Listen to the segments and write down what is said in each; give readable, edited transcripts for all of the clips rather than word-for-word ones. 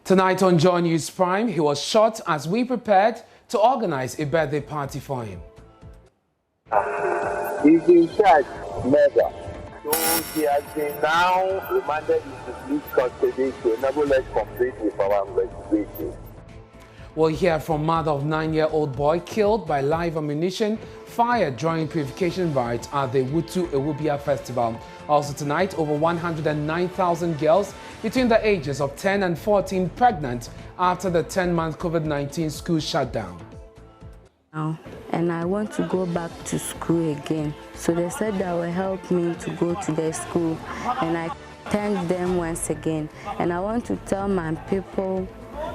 Tonight on Joy News Prime, he was shot as we prepared to organize a birthday party for him. He's been charged murder. So he has been now remanded into police custody to enable us complete with our investigation. We'll hear from mother of 9-year-old boy killed by live ammunition fired during purification rites at the Wutu Ewubia Festival. Also tonight, over 109,000 girls between the ages of 10 and 14 pregnant after the 10-month COVID-19 school shutdown. And I want to go back to school again. So they said that will help me to go to the school. And I thank them once again. And I want to tell my people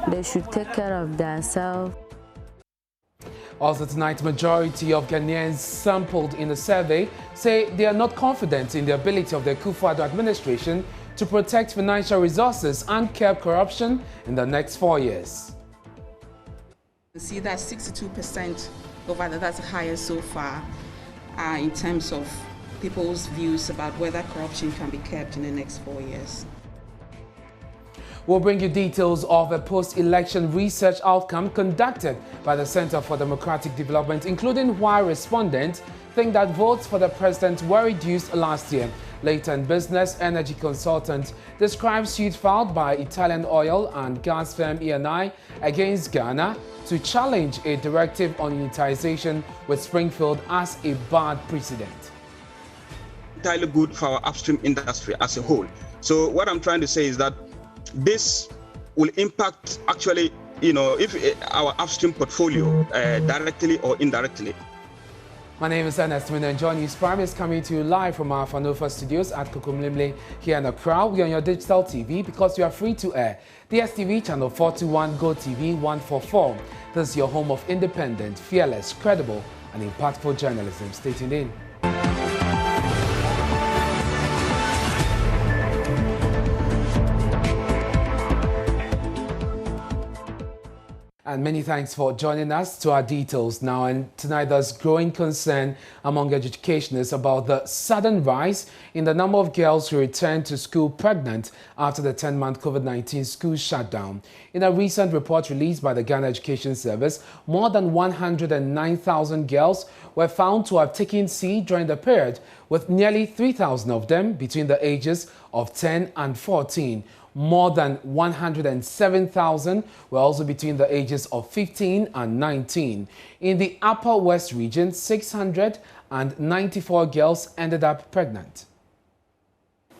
they should take care of themselves. Also tonight, majority of Ghanaians sampled in the survey say they are not confident in the ability of the Akufo-Addo administration to protect financial resources and curb corruption in the next 4 years. See that 62% over that's higher so far in terms of people's views about whether corruption can be kept in the next 4 years. We'll bring you details of a post-election research outcome conducted by the Center for Democratic Development, including why respondents think that votes for the president were reduced last year. Later in business, energy consultant describes suit filed by Italian oil and gas firm Eni against Ghana to challenge a directive on unitization with Springfield as a bad precedent. Entirely good for our upstream industry as a whole. So what I'm trying to say is that this will impact actually, if our upstream portfolio directly or indirectly. My name is Herdsmen and Joy News Prime is coming to you live from our Fanofa studios at Kokomlimle here in Accra. We are on your digital TV because you are free to air. DSTV channel 421, Go TV 144. This is your home of independent, fearless, credible and impactful journalism. Stay tuned in. And many thanks for joining us. To our details now. And tonight there's growing concern among educationists about the sudden rise in the number of girls who return to school pregnant after the 10-month COVID-19 school shutdown. In a recent report released by the Ghana Education Service, more than 109,000 girls were found to have taken seed during the period, with nearly 3,000 of them between the ages of 10 and 14. More than 107,000 were also between the ages of 15 and 19. In the Upper West region, 694 girls ended up pregnant.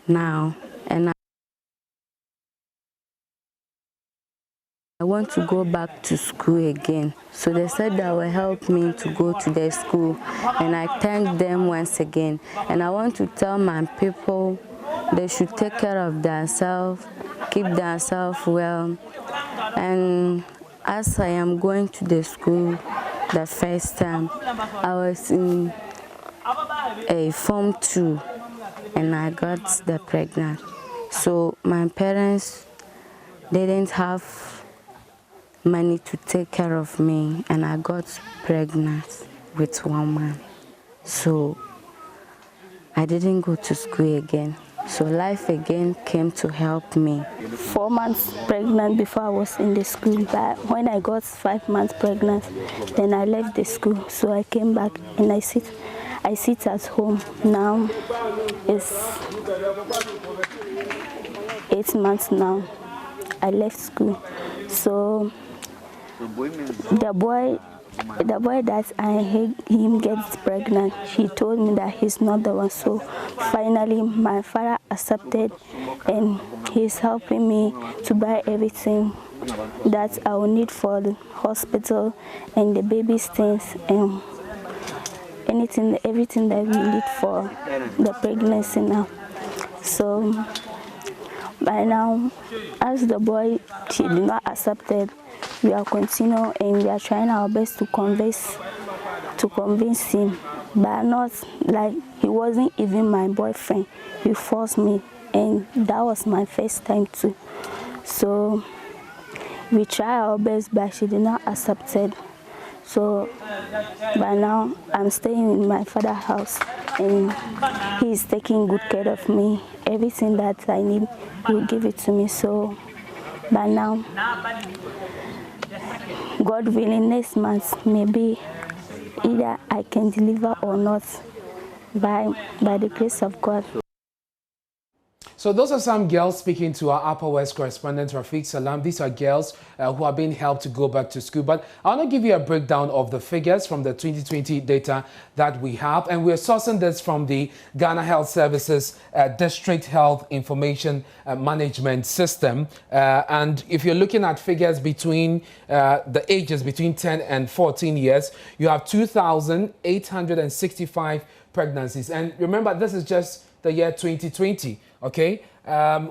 Now, and I want to go back to school again. So they said that will help me to go to the school. And I thank them once again. And I want to tell my people they should take care of themselves, keep themselves well. And as I am going to the school the first time, I was in a Form 2 and I got the pregnant. So my parents didn't have money to take care of me and I got pregnant with one man. So I didn't go to school again. So life again came to help me. 4 months pregnant before I was in the school, but when I got 5 months pregnant, then I left the school. So I came back and I sit at home. Now it's 8 months now. I left school. So the boy that I had him gets pregnant, he told me that he's not the one. So finally my father accepted and he's helping me to buy everything that I will need for the hospital and the baby's things and everything that we need for the pregnancy now. So by now, as the boy she did not accept it, we are continuing and we are trying our best to convince him, but not like he wasn't even my boyfriend. He forced me, and that was my first time too. So we try our best, but she did not accept it. So by now I'm staying in my father's house and he's taking good care of me. Everything that I need, he will give it to me. So But now, God willing, next month, maybe either I can deliver or not by the grace of God. So those are some girls speaking to our Upper West correspondent, Rafiq Salam. These are girls who are being helped to go back to school. But I want to give you a breakdown of the figures from the 2020 data that we have. And we're sourcing this from the Ghana Health Services District Health Information Management System. And if you're looking at figures between the ages between 10 and 14 years, you have 2,865 pregnancies. And remember, this is just the year 2020. Okay,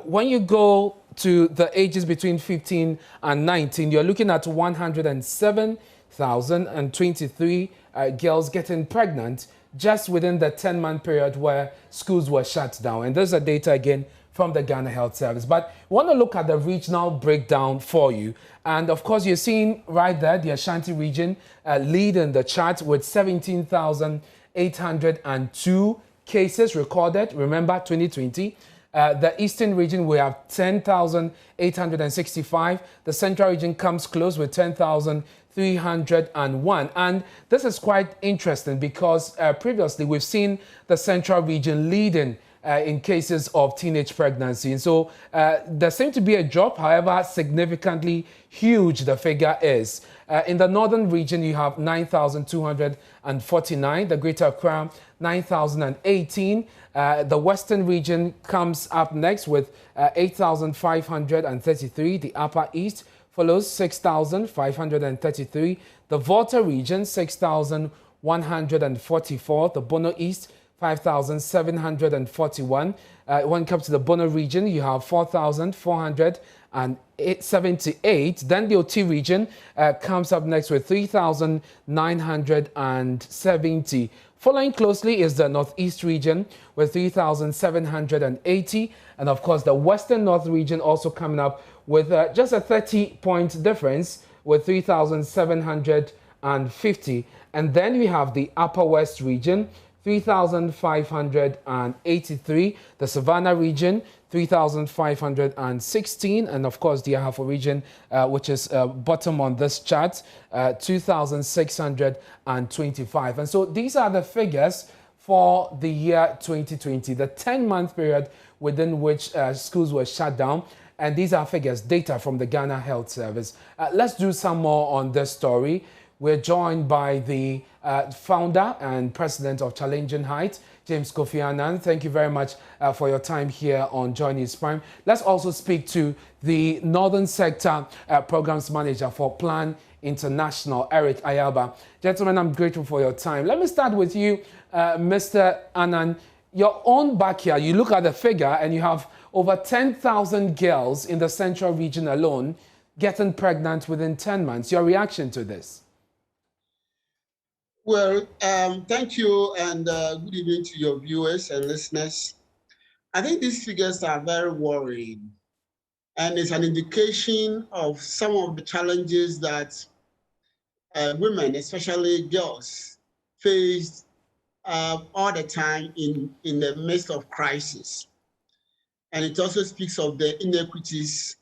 when you go to the ages between 15 and 19, you're looking at 107,023 girls getting pregnant just within the 10-month period where schools were shut down. And there's the data again from the Ghana Health Service. But we want to look at the regional breakdown for you. And of course, you're seeing right there the Ashanti region leading the chart with 17,802 cases recorded. Remember, 2020. The eastern region, we have 10,865. The central region comes close with 10,301. And this is quite interesting because previously we've seen the central region leading in cases of teenage pregnancy. And so there seems to be a drop, however significantly huge the figure is. In the northern region, you have 9,249. The Greater Accra, 9,018. The western region comes up next with 8,533. The Upper East follows 6,533. The Volta region, 6,144. The Bono East, 5,741. When it comes to the Bono region, you have 4,478. Then the OT region comes up next with 3,970. Following closely is the Northeast region with 3,780. And of course, the Western North region also coming up with just a 30-point difference with 3,750. And then we have the Upper West region, 3,583. The Savannah region, 3,516. And of course, the Ahafo region, which is bottom on this chart, 2,625. And so these are the figures for the year 2020, the 10-month period within which schools were shut down. And these are figures, data from the Ghana Health Service. Let's do some more on this story. We're joined by the founder and president of Challenging Heights, James Kofi Annan. Thank you very much for your time here on Joy News Prime. Let's also speak to the Northern Sector Programs Manager for Plan International, Eric Ayaba. Gentlemen, I'm grateful for your time. Let me start with you, Mr. Annan. Your own backyard, you look at the figure and you have over 10,000 girls in the central region alone getting pregnant within 10 months. Your reaction to this? Well, thank you, and good evening to your viewers and listeners. I think these figures are very worrying, and it's an indication of some of the challenges that women, especially girls, face all the time in the midst of crisis. And it also speaks of the inequities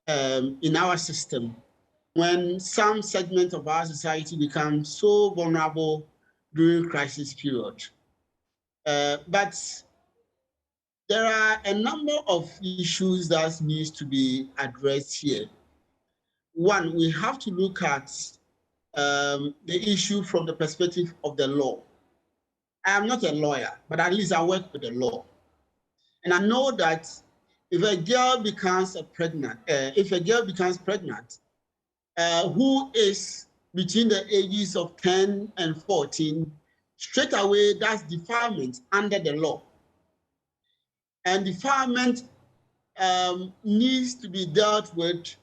in our system, when some segments of our society become so vulnerable during crisis period. But there are a number of issues that needs to be addressed here. One, we have to look at the issue from the perspective of the law. I am not a lawyer, but at least I work with the law. And I know that if a girl becomes pregnant, who is between the ages of 10 and 14, straight away, that's defilement under the law. And defilement needs to be dealt with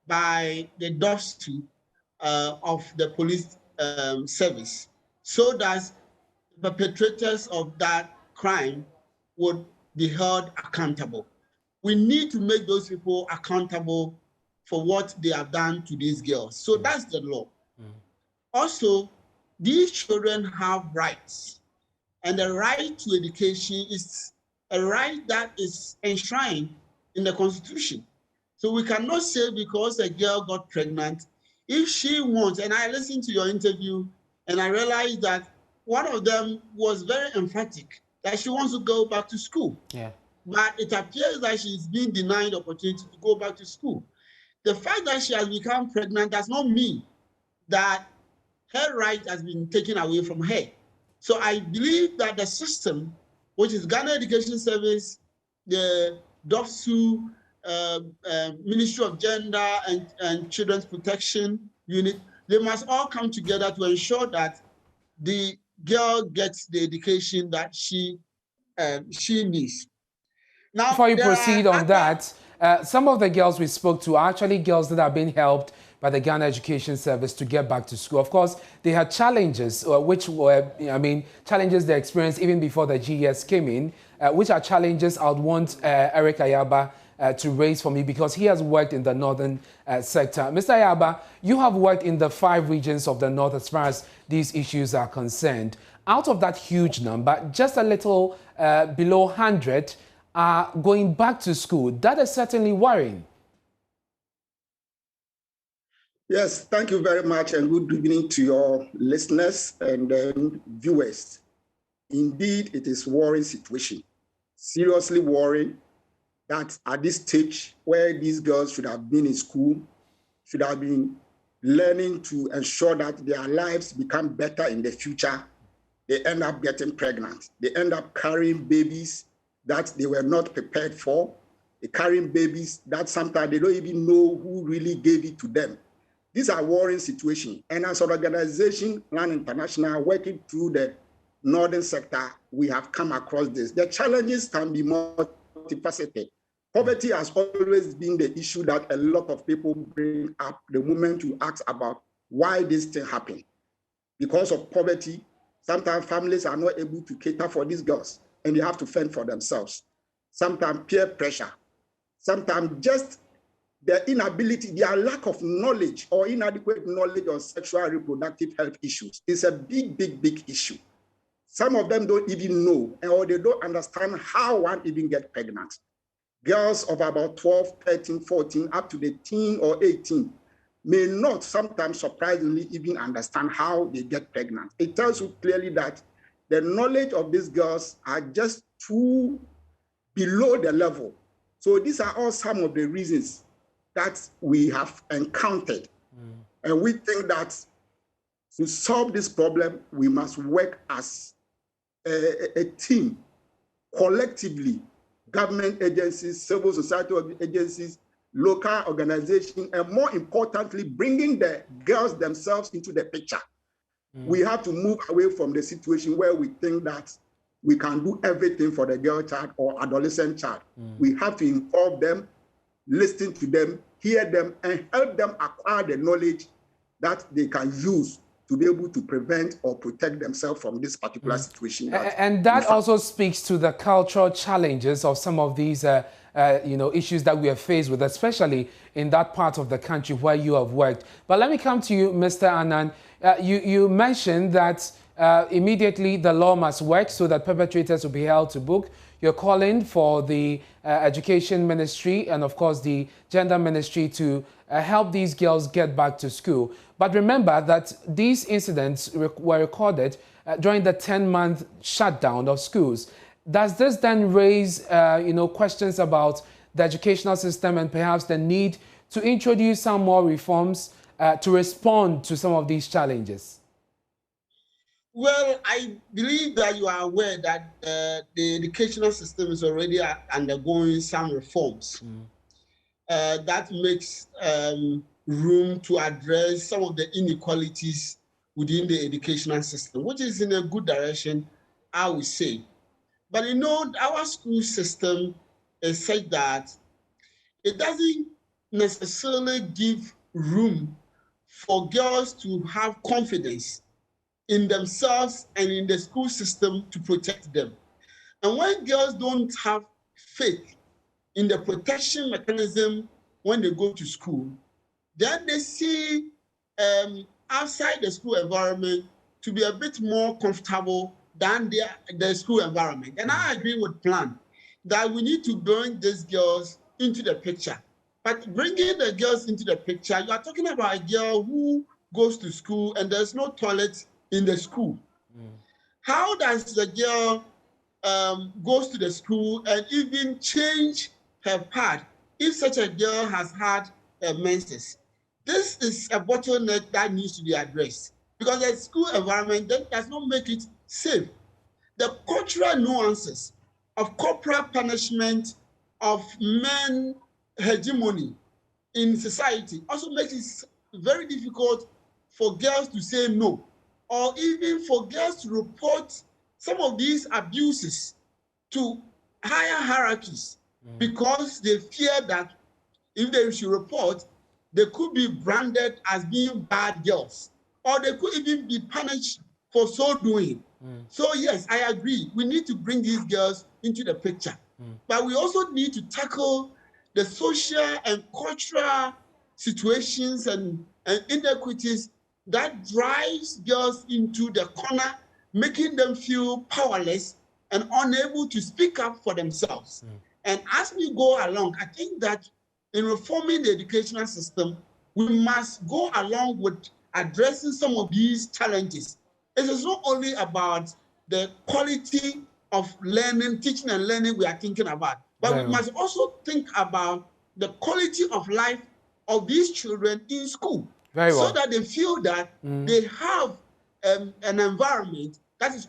by the DOST of the police service, so that the perpetrators of that crime would be held accountable. We need to make those people accountable for what they have done to these girls. So that's the law. Also, these children have rights, and the right to education is a right that is enshrined in the Constitution. So we cannot say because a girl got pregnant, if she wants, and I listened to your interview and I realized that one of them was very emphatic that she wants to go back to school. Yeah. But it appears that she's being denied the opportunity to go back to school. The fact that she has become pregnant does not mean that her right has been taken away from her. So I believe that the system, which is Ghana Education Service, the DOFSU, Ministry of Gender and Children's Protection Unit, they must all come together to ensure that the girl gets the education that she needs. Now, before you proceed on that, some of the girls we spoke to are actually girls that are being helped by the Ghana Education Service to get back to school. Of course, they had challenges, which were, challenges they experienced even before the GES came in, which are challenges I would want Eric Ayaba to raise for me because he has worked in the northern sector. Mr. Ayaba, you have worked in the 5 regions of the north as far as these issues are concerned. Out of that huge number, just a little below 100 are going back to school. That is certainly worrying. Yes, thank you very much and good evening to your listeners and viewers. Indeed, it is a worrying situation. Seriously worrying that at this stage where these girls should have been in school, should have been learning to ensure that their lives become better in the future, they end up getting pregnant. They end up carrying babies that they were not prepared for. They're carrying babies that sometimes they don't even know who really gave it to them. These are worrying situations. And as an organization, Plan International, working through the northern sector, we have come across this. The challenges can be multifaceted. Poverty has always been the issue that a lot of people bring up the moment you ask about why this thing happened. Because of poverty, sometimes families are not able to cater for these girls and they have to fend for themselves. Sometimes peer pressure, sometimes just their inability, their lack of knowledge or inadequate knowledge on sexual and reproductive health issues is a big, big, big issue. Some of them don't even know or they don't understand how one even gets pregnant. Girls of about 12, 13, 14, up to the teen or 18 may not sometimes surprisingly even understand how they get pregnant. It tells you clearly that the knowledge of these girls are just too below the level. So these are all some of the reasons that we have encountered. And we think that to solve this problem, we must work as a team, collectively, government agencies, civil society agencies, local organizations, and more importantly, bringing the girls themselves into the picture. We have to move away from the situation where we think that we can do everything for the girl child or adolescent child. We have to involve them, listen to them, hear them, and help them acquire the knowledge that they can use to be able to prevent or protect themselves from this particular situation. And that also speaks to the cultural challenges of some of these issues that we are faced with, especially in that part of the country where you have worked. But let me come to you, Mr. Annan. You mentioned that immediately the law must work so that perpetrators will be held to book. You're calling for the Education Ministry and, of course, the Gender Ministry to help these girls get back to school. But remember that these incidents were recorded during the 10-month shutdown of schools. Does this then raise, questions about the educational system and perhaps the need to introduce some more reforms to respond to some of these challenges? Well, I believe that you are aware that the educational system is already undergoing some reforms. That makes room to address some of the inequalities within the educational system, which is in a good direction, I would say. But our school system is such that it doesn't necessarily give room for girls to have confidence in themselves and in the school system to protect them. And when girls don't have faith in the protection mechanism when they go to school, then they see outside the school environment to be a bit more comfortable than the school environment. And I agree with Plan that we need to bring these girls into the picture. But bringing the girls into the picture, you are talking about a girl who goes to school and there's no toilet in the school. How does the girl goes to the school and even change her pad if such a girl has had menses? This is a bottleneck that needs to be addressed because the school environment does not make it safe. The cultural nuances of corporal punishment, of men hegemony in society also makes it very difficult for girls to say no, or even for girls to report some of these abuses to higher hierarchies because they fear that if they should report, they could be branded as being bad girls, or they could even be punished for so doing. So yes, I agree. We need to bring these girls into the picture. But we also need to tackle the social and cultural situations and inequities that drives girls into the corner, making them feel powerless and unable to speak up for themselves. And as we go along, I think that in reforming the educational system, we must go along with addressing some of these challenges. It is not only about the quality of learning, teaching and learning we are thinking about, but we must also think about the quality of life of these children in school, so that they feel that they have an environment that is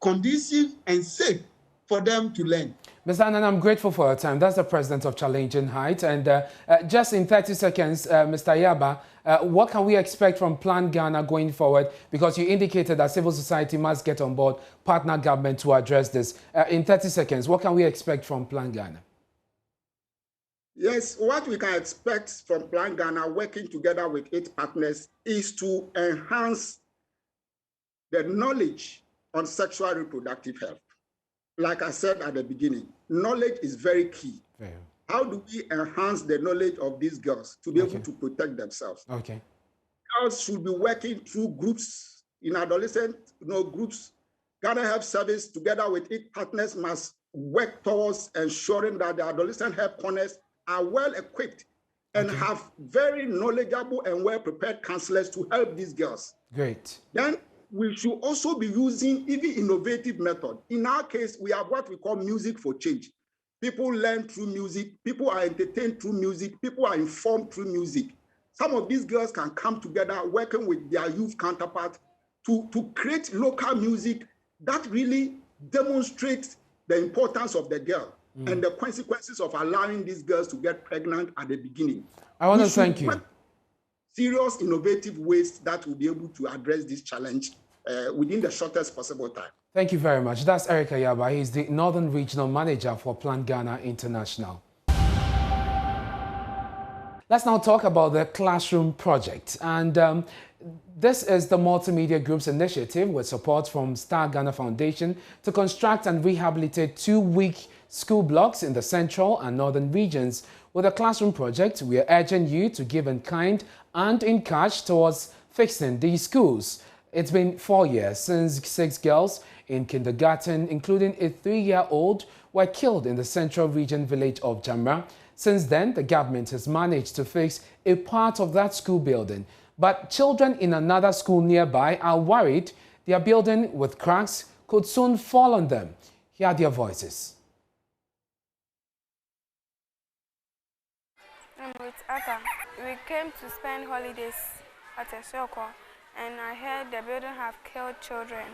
conducive and safe for them to learn. Mr. Annan, I'm grateful for your time. That's the president of Challenging Heights. And just in 30 seconds, Mr. Yaba, what can we expect from Plan Ghana going forward? Because you indicated that civil society must get on board, partner government to address this. In 30 seconds, what can we expect from Plan Ghana? Yes, what we can expect from Plan Ghana working together with its partners is to enhance the knowledge on sexual reproductive health. Like I said at the beginning, knowledge is very key. How do we enhance the knowledge of these girls to be able to protect themselves? Girls should be working through groups, in adolescent groups. Ghana Health Service, together with its partners, must work towards ensuring that the adolescent health corners are well equipped and have very knowledgeable and well-prepared counselors to help these girls. Great. Then we should also be using even innovative method. In our case, we have what we call music for change. People learn through music, people are entertained through music, people are informed through music. Some of these girls can come together working with their youth counterparts to create local music that really demonstrates the importance of the girl and the consequences of allowing these girls to get pregnant at the beginning. I want to thank you. Serious, innovative ways that will be able to address this challenge within the shortest possible time. Thank you very much. That's Eric Ayaba. He's the Northern Regional Manager for Plan Ghana International. Let's now talk about the Classroom Project. And this is the Multimedia Group's initiative with support from Star Ghana Foundation to construct and rehabilitate 2-week school blocks in the central and northern regions. With the Classroom Project, we are urging you to give in kind and in cash towards fixing these schools. It's been 4 years since 6 girls in kindergarten, including a 3-year-old, were killed in the central region village of Jamra. Since then, the government has managed to fix a part of that school building. But children in another school nearby are worried their building with cracks could soon fall on them. Hear their voices. I'm with Ata. We came to spend holidays at a circle, and I heard the building have killed children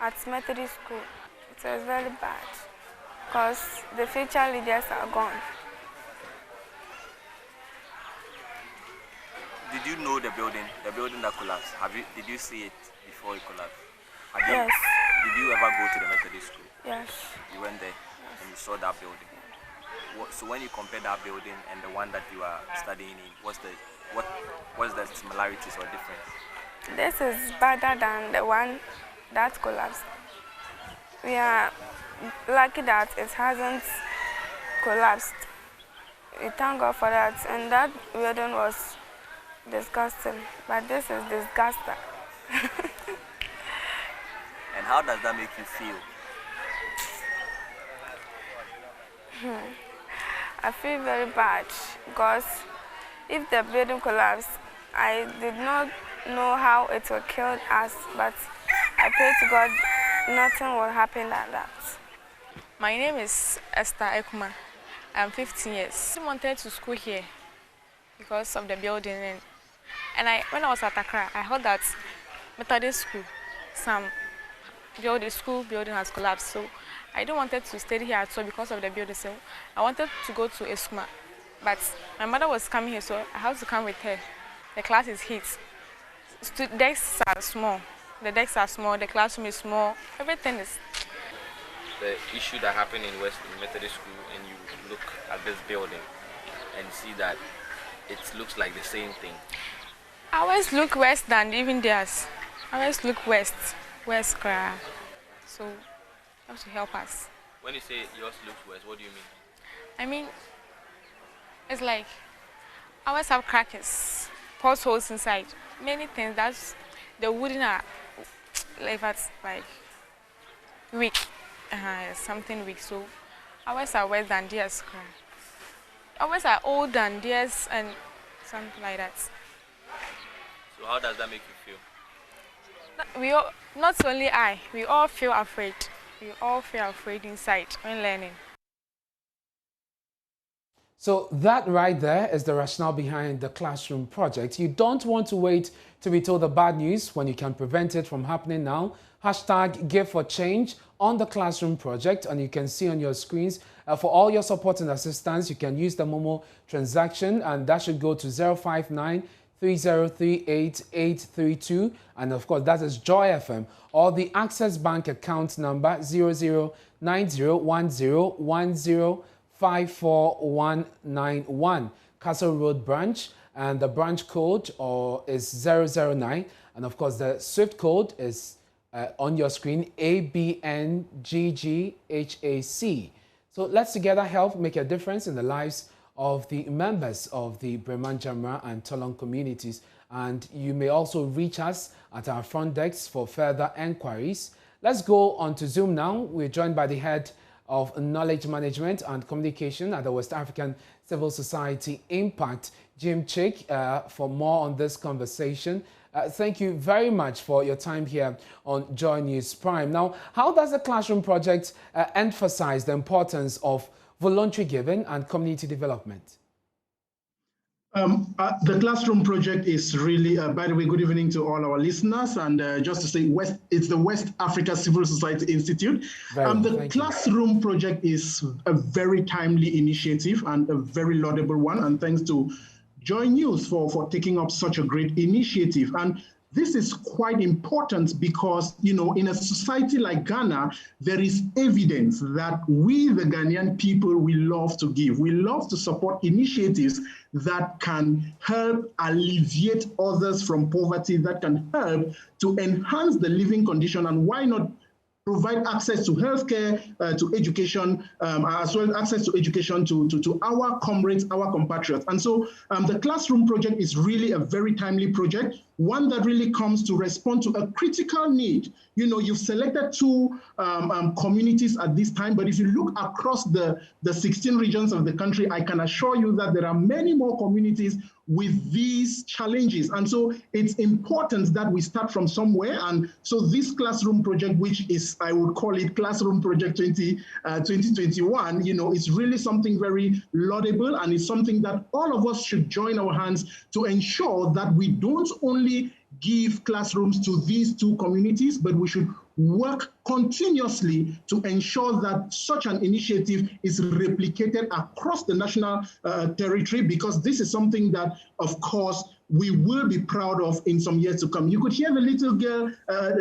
at Methodist school. It was very bad because the future leaders are gone. Did you know the building that collapsed? Did you see it before it collapsed? Yes. Did you ever go to the Methodist school? Yes. You went there and you saw that building. So when you compare that building and the one that you are studying in, what's the similarities or difference? This is better than the one that collapsed. We are lucky that it hasn't collapsed. We thank God for that. And that building was disgusting, but this is disgusting. And how does that make you feel? I feel very bad because if the building collapsed, I did not know how it will kill us, but I pray to God nothing will happen like that. My name is Esther Ekuma. I'm 15 years. I wanted to school here because of the building, and when I was at Accra, I heard that Methodist school, school building has collapsed. So I don't wanted to stay here at all because of the building. So I wanted to go to Asiwa, but my mother was coming here, so I had to come with her. The class is hit. Desks are small. The desks are small. The classroom is small. Everything is. The issue that happened in Methodist school, and you look at this building and see that it looks like the same thing. I always look west than even theirs. I always look west cry. So you have to help us. When you say yours looks west, what do you mean? I mean, it's like I always have crackers, potholes inside, many things. That's the wooden are like weak, something weak. So ours are worse than theirs. Ours are old than theirs and something like that. So how does that make you feel? Not only I, we all feel afraid. We all feel afraid inside when learning. So that right there is the rationale behind the classroom project. You don't want to wait to be told the bad news when you can prevent it from happening now. Hashtag Give for Change on the classroom project, and you can see on your screens for all your support and assistance, you can use the Momo transaction, and that should go to 059 3038 832, and of course that is Joy FM, or the Access Bank account number 009010105491, Castle Road branch, and the branch code is 009, and of course the SWIFT code is on your screen, ABNGGHAC. So let's together help make a difference in the lives of the members of the Breman Jamra and Tolong communities. And you may also reach us at our front desk for further enquiries. Let's go on to Zoom now. We're joined by the head of Knowledge Management and Communication at the West African Civil Society Impact, Jim Chick, for more on this conversation. Thank you very much for your time here on Joy News Prime. Now, how does the Classroom Project emphasize the importance of voluntary giving and community development? The Classroom Project is really, by the way, good evening to all our listeners. And just to say, it's the West Africa Civil Society Institute. The Classroom Project is a very timely initiative and a very laudable one. And thanks to Joy News for taking up such a great initiative. And this is quite important because, you know, in a society like Ghana, there is evidence that we, the Ghanaian people, we love to give. We love to support initiatives that can help alleviate others from poverty, that can help to enhance the living condition, and why not provide access to healthcare, to education, as well as access to education to our comrades, our compatriots. And so the Classroom Project is really a very timely project, one that really comes to respond to a critical need. You know, you've selected two communities at this time, but if you look across the 16 regions of the country, I can assure you that there are many more communities with these challenges. And so it's important that we start from somewhere. And so this Classroom Project, which is, I would call it Classroom Project 2021, you know, is really something very laudable, and it's something that all of us should join our hands to ensure that we don't only give classrooms to these two communities, but we should work continuously to ensure that such an initiative is replicated across the national territory, because this is something that, of course, we will be proud of in some years to come. You could hear the little girl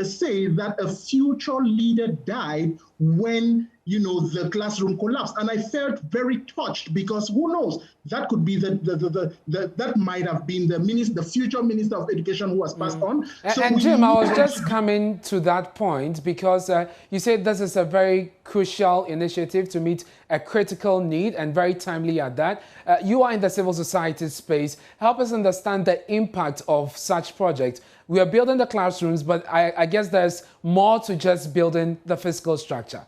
say that a future leader died when, you know, the classroom collapsed. And I felt very touched, because who knows, that could be that might have been the future Minister of Education who has passed on. So and Jim, I was just coming to that point, because you said this is a very crucial initiative to meet a critical need, and very timely at that. You are in the civil society space. Help us understand the impact of such projects. We are building the classrooms, but I guess there's more to just building the physical structure.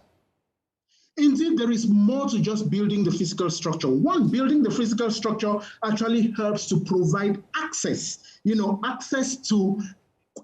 Indeed, there is more to just building the physical structure. One, building the physical structure actually helps to provide access, access to,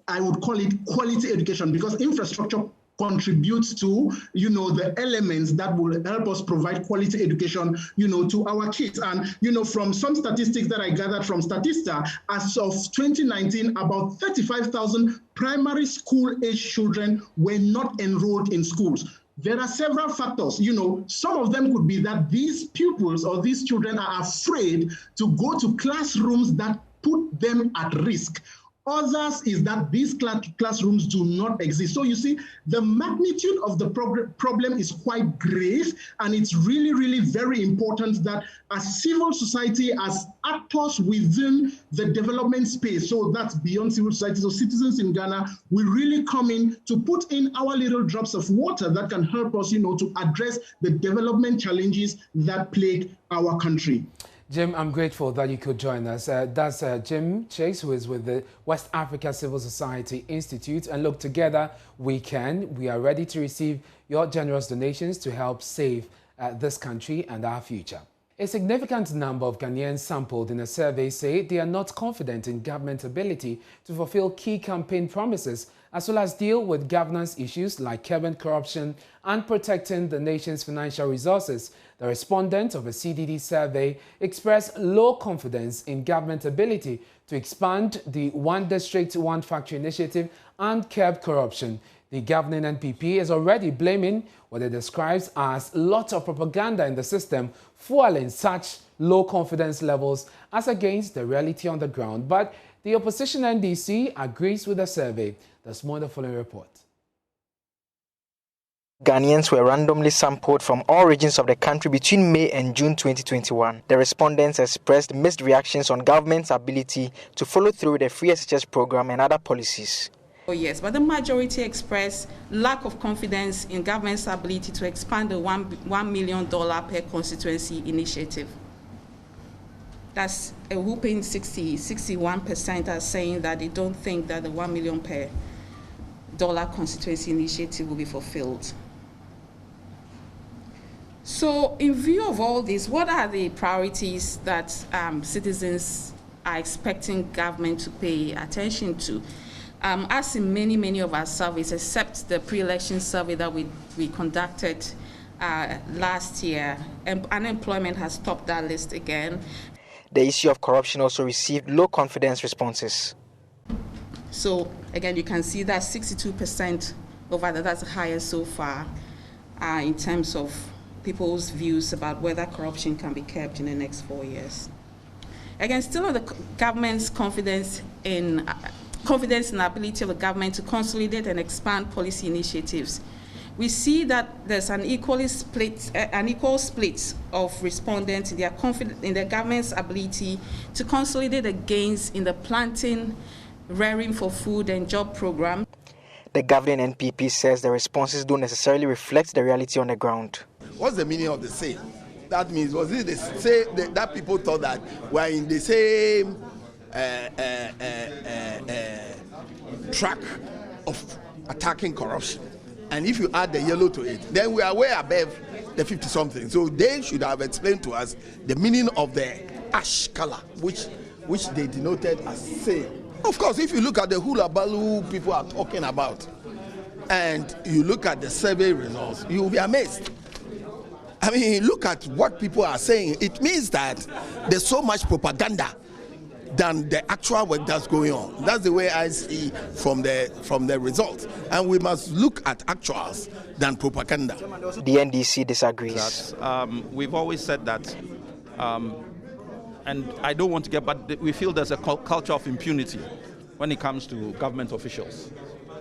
I would call it quality education, because infrastructure contributes to, the elements that will help us provide quality education, to our kids. And, from some statistics that I gathered from Statista, as of 2019, about 35,000 primary school-age children were not enrolled in schools. There are several factors. Some of them could be that these pupils or these children are afraid to go to classrooms that put them at risk. Others is that these classrooms do not exist. So you see, the magnitude of the problem is quite grave, and it's really, really very important that as civil society, as actors within the development space, so that's beyond civil society, so citizens in Ghana, we really come in to put in our little drops of water that can help us, to address the development challenges that plague our country. Jim, I'm grateful that you could join us. That's Jim Chase, who is with the West Africa Civil Society Institute. And look, together we can. We are ready to receive your generous donations to help save this country and our future. A significant number of Ghanaians sampled in a survey say they are not confident in government ability to fulfill key campaign promises, as well as deal with governance issues like curbing corruption and protecting the nation's financial resources. The respondents of a CDD survey expressed low confidence in government ability to expand the One District, One Factory initiative and curb corruption. The governing NPP is already blaming what it describes as lots of propaganda in the system, fueling such low confidence levels as against the reality on the ground. But the opposition NDC agrees with the survey. There's more in the following report. Ghanaians were randomly sampled from all regions of the country between May and June 2021. The respondents expressed mixed reactions on government's ability to follow through with the free SHS program and other policies. Oh yes, but the majority expressed lack of confidence in government's ability to expand the $1 million per constituency initiative. That's a whooping 61% are saying that they don't think that the $1 million per dollar constituency initiative will be fulfilled. So in view of all this, what are the priorities that citizens are expecting government to pay attention to? As in many of our surveys, except the pre-election survey that we conducted last year, unemployment has topped that list again. The issue of corruption also received low confidence responses. So again, you can see that 62% over that's the highest so far in terms of people's views about whether corruption can be kept in the next 4 years. Again, still on the government's confidence in the ability of the government to consolidate and expand policy initiatives. We see that there's an equal split of respondents in their confidence in the government's ability to consolidate the gains in the planting, rearing for food and job program. The governing NPP says the responses don't necessarily reflect the reality on the ground. What's the meaning of the say? That means, was it the say that people thought that we're in the same track of attacking corruption? And if you add the yellow to it, then we are way above the 50-something. So they should have explained to us the meaning of the ash color, which they denoted as say. Of course, if you look at the hula baloo people are talking about, and you look at the survey results, you will be amazed. I mean, look at what people are saying. It means that there's so much propaganda than the actual work that's going on. That's the way I see from the results. And we must look at actuals than propaganda. The NDC disagrees. We've always said that, and I don't want to get, but we feel there's a culture of impunity when it comes to government officials.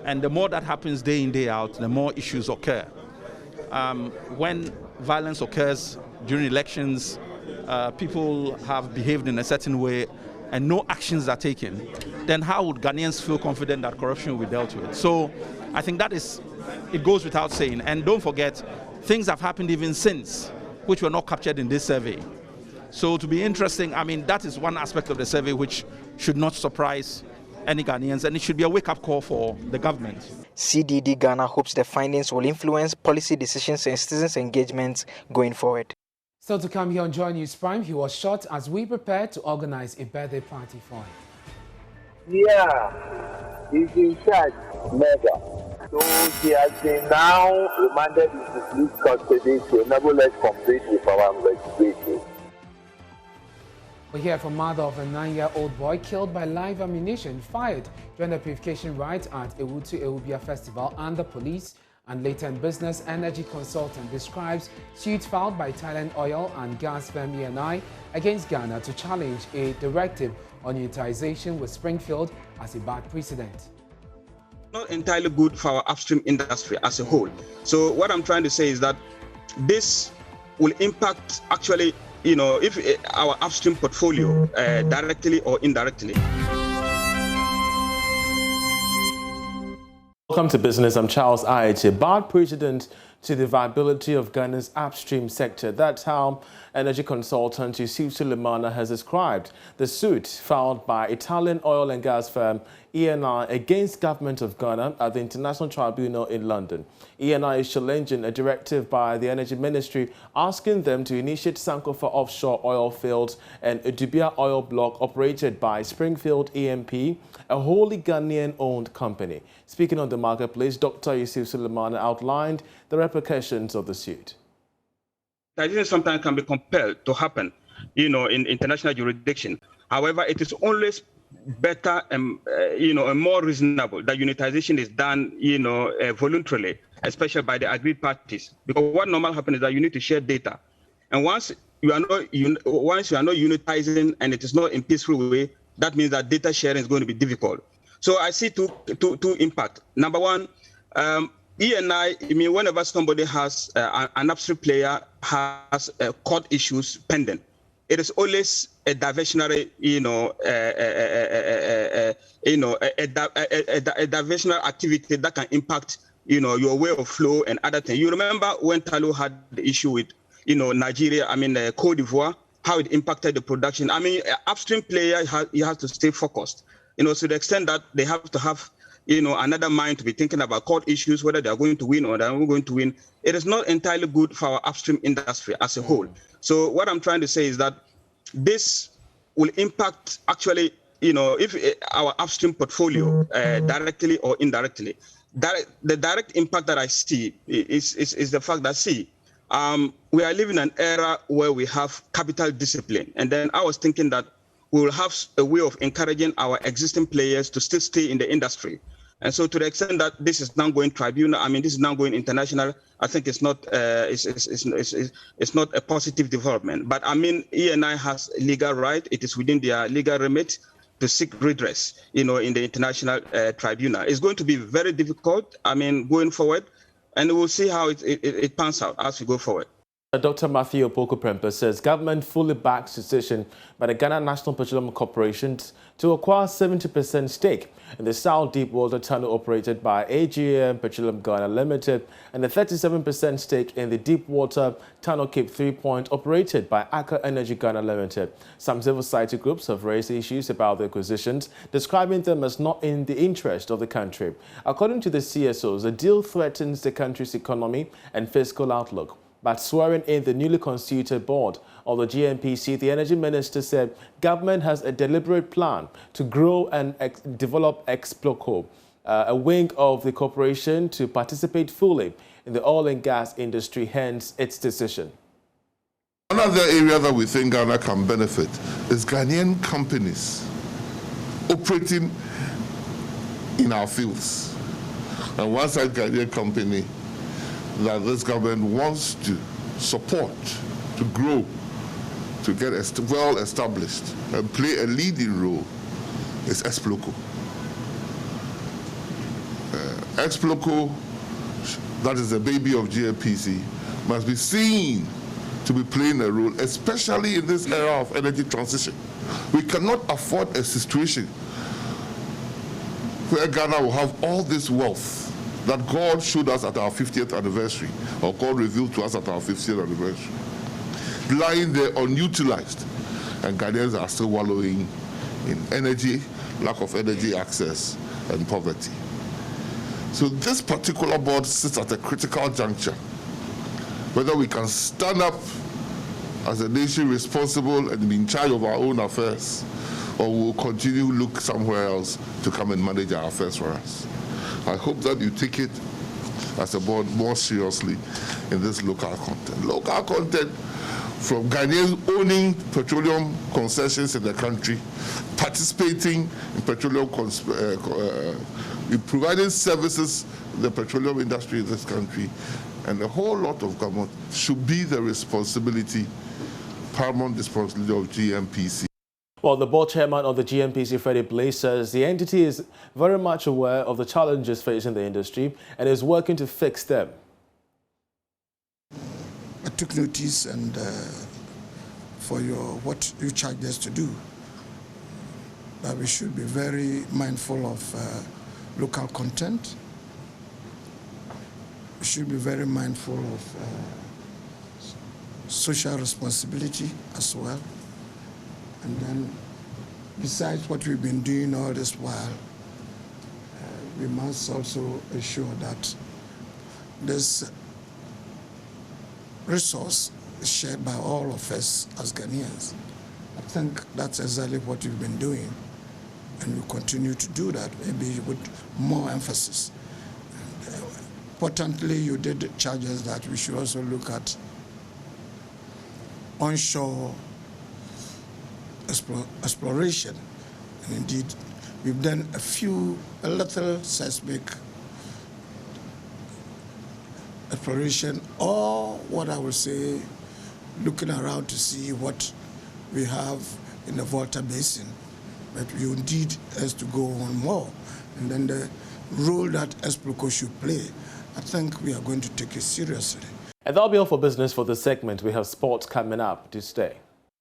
And the more that happens day in, day out, the more issues occur. When violence occurs during elections, people have behaved in a certain way and no actions are taken, then how would Ghanaians feel confident that corruption will be dealt with? So I think it goes without saying. And don't forget, things have happened even since, which were not captured in this survey. So to be interesting, I mean, that is one aspect of the survey which should not surprise any Ghanaians, and it should be a wake-up call for the government. CDD Ghana hopes the findings will influence policy decisions and citizens' engagement going forward. Still to come here on Joy News Prime, he was shot as we prepared to organize a birthday party for him. Yeah, he's in charge, mega. So he has been now remanded into police custody to enable us complete with our investigation. We hear from mother of a 9-year-old boy killed by live ammunition fired during the purification rite at Ewutu Ewubia Festival, and the police and latent business energy consultant describes suit filed by Thailand oil and gas firm ENI against Ghana to challenge a directive on unitization with Springfield as a bad precedent. Not entirely good for our upstream industry as a whole. So what I'm trying to say is that this will impact actually, if our upstream portfolio directly or indirectly. Welcome to Business. I'm Charles Ait. A bad precedent to the viability of Ghana's upstream sector. That's how energy consultant Yusuf Sulemana has described the suit filed by Italian oil and gas firm ENI against government of Ghana at the International Tribunal in London. ENI is challenging a directive by the Energy Ministry asking them to initiate Sankofa offshore oil fields and Edubia oil block operated by Springfield EMP, a wholly Ghanaian-owned company. Speaking on the marketplace, Dr. Yusuf Sulemana outlined the repercussions of the suit. That sometimes can be compelled to happen, in international jurisdiction. However, it is always better and, and more reasonable that unitization is done, voluntarily, especially by the agreed parties. Because what normally happens is that you need to share data. And once you are not unitizing and it is not in peaceful way, that means that data sharing is going to be difficult. So I see two impacts. Number one, ENI, whenever somebody has an upstream player has court issues pending, it is always a diversionary, a diversionary activity that can impact, your way of flow and other things. You remember when Talo had the issue with, Nigeria, Cote d'Ivoire, how it impacted the production. Upstream player, he has to stay focused, to the extent that they have to have, another mind to be thinking about court issues, whether they are going to win or they are not going to win. It is not entirely good for our upstream industry as a whole. So what I'm trying to say is that this will impact actually, if our upstream portfolio directly or indirectly. The direct impact that I see is the fact that, we are living in an era where we have capital discipline. And then I was thinking that we will have a way of encouraging our existing players to still stay in the industry. And so to the extent that this is now going tribunal, this is now going international, I think it's not it's not a positive development. But ENI has legal right. It is within their legal remit to seek redress, in the international tribunal. It's going to be very difficult, going forward, and we'll see how it pans out as we go forward. Dr. Matthew Opoku-Prempeh says government fully backs decision by the Ghana National Petroleum Corporation to acquire 70% stake in the South Deepwater Tunnel operated by AGM Petroleum Ghana Limited and the 37% stake in the Deepwater Tunnel Cape 3 Point operated by Aker Energy Ghana Limited. Some civil society groups have raised issues about the acquisitions, describing them as not in the interest of the country. According to the CSOs, the deal threatens the country's economy and fiscal outlook. But swearing in the newly constituted board of the GNPC, the energy minister said government has a deliberate plan to grow and develop Exploco, a wing of the corporation to participate fully in the oil and gas industry, hence its decision. Another area that we think Ghana can benefit is Ghanaian companies operating in our fields. And one such Ghanaian company that this government wants to support, to grow, to get well established and play a leading role is Exploco. Exploco, that is the baby of GNPC, must be seen to be playing a role, especially in this era of energy transition. We cannot afford a situation where Ghana will have all this wealth that God showed us at our 50th anniversary, or God revealed to us at our 50th anniversary, lying there unutilized, and Ghanaians are still wallowing in energy lack of energy access, and poverty. So this particular board sits at a critical juncture, whether we can stand up as a nation responsible and in charge of our own affairs, or we'll continue to look somewhere else to come and manage our affairs for us. I hope that you take it as a board more seriously in this local content. Local content from Ghanaians owning petroleum concessions in the country, participating in petroleum, in providing services in the petroleum industry in this country, and a whole lot of government should be the responsibility, paramount responsibility of GNPC. Well, the board chairman of the GNPC, Freddie Blaze, says the entity is very much aware of the challenges facing the industry and is working to fix them. I took notice and for what you charged us to do, that we should be very mindful of local content. We should be very mindful of social responsibility as well. And then, besides what we've been doing all this while, we must also ensure that this resource is shared by all of us as Ghanaians. I think that's exactly what we've been doing, and we continue to do that, maybe with more emphasis. And, importantly, you did charge us that we should also look at onshore exploration, and indeed we've done a little seismic exploration, or what I would say, looking around to see what we have in the Volta Basin. But we indeed has to go on more, and then the role that Esproco should play, I think we are going to take it seriously. And that'll be all for business for this segment. We have sports coming up. Do stay.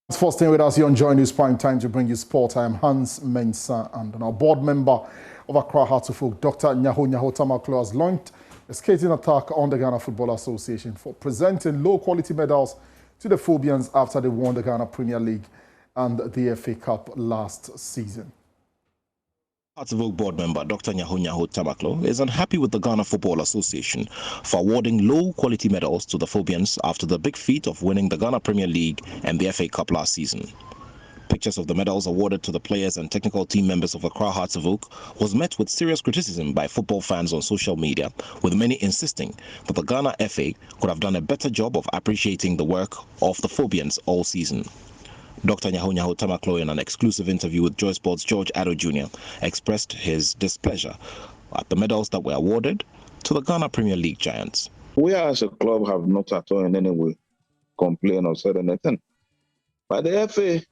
Thanks for staying with us here on Joy News Prime Time to bring you sport. I am Hans Mensah, and our board member of Accra Hearts of Folk, Dr. Nyaho Tamaklo, has launched a skating attack on the Ghana Football Association for presenting low-quality medals to the Phobians after they won the Ghana Premier League and the FA Cup last season. Hearts of Oak board member Dr. Nyaho Tamaklo is unhappy with the Ghana Football Association for awarding low-quality medals to the Phobians after the big feat of winning the Ghana Premier League and the FA Cup last season. Pictures of the medals awarded to the players and technical team members of Accra Hearts of Oak was met with serious criticism by football fans on social media, with many insisting that the Ghana FA could have done a better job of appreciating the work of the Phobians all season. Dr. Nyaho Tamaklo, in an exclusive interview with Joy Sports' George Addo Jr., expressed his displeasure at the medals that were awarded to the Ghana Premier League giants. We as a club have not at all in any way complained or said anything. But the FA,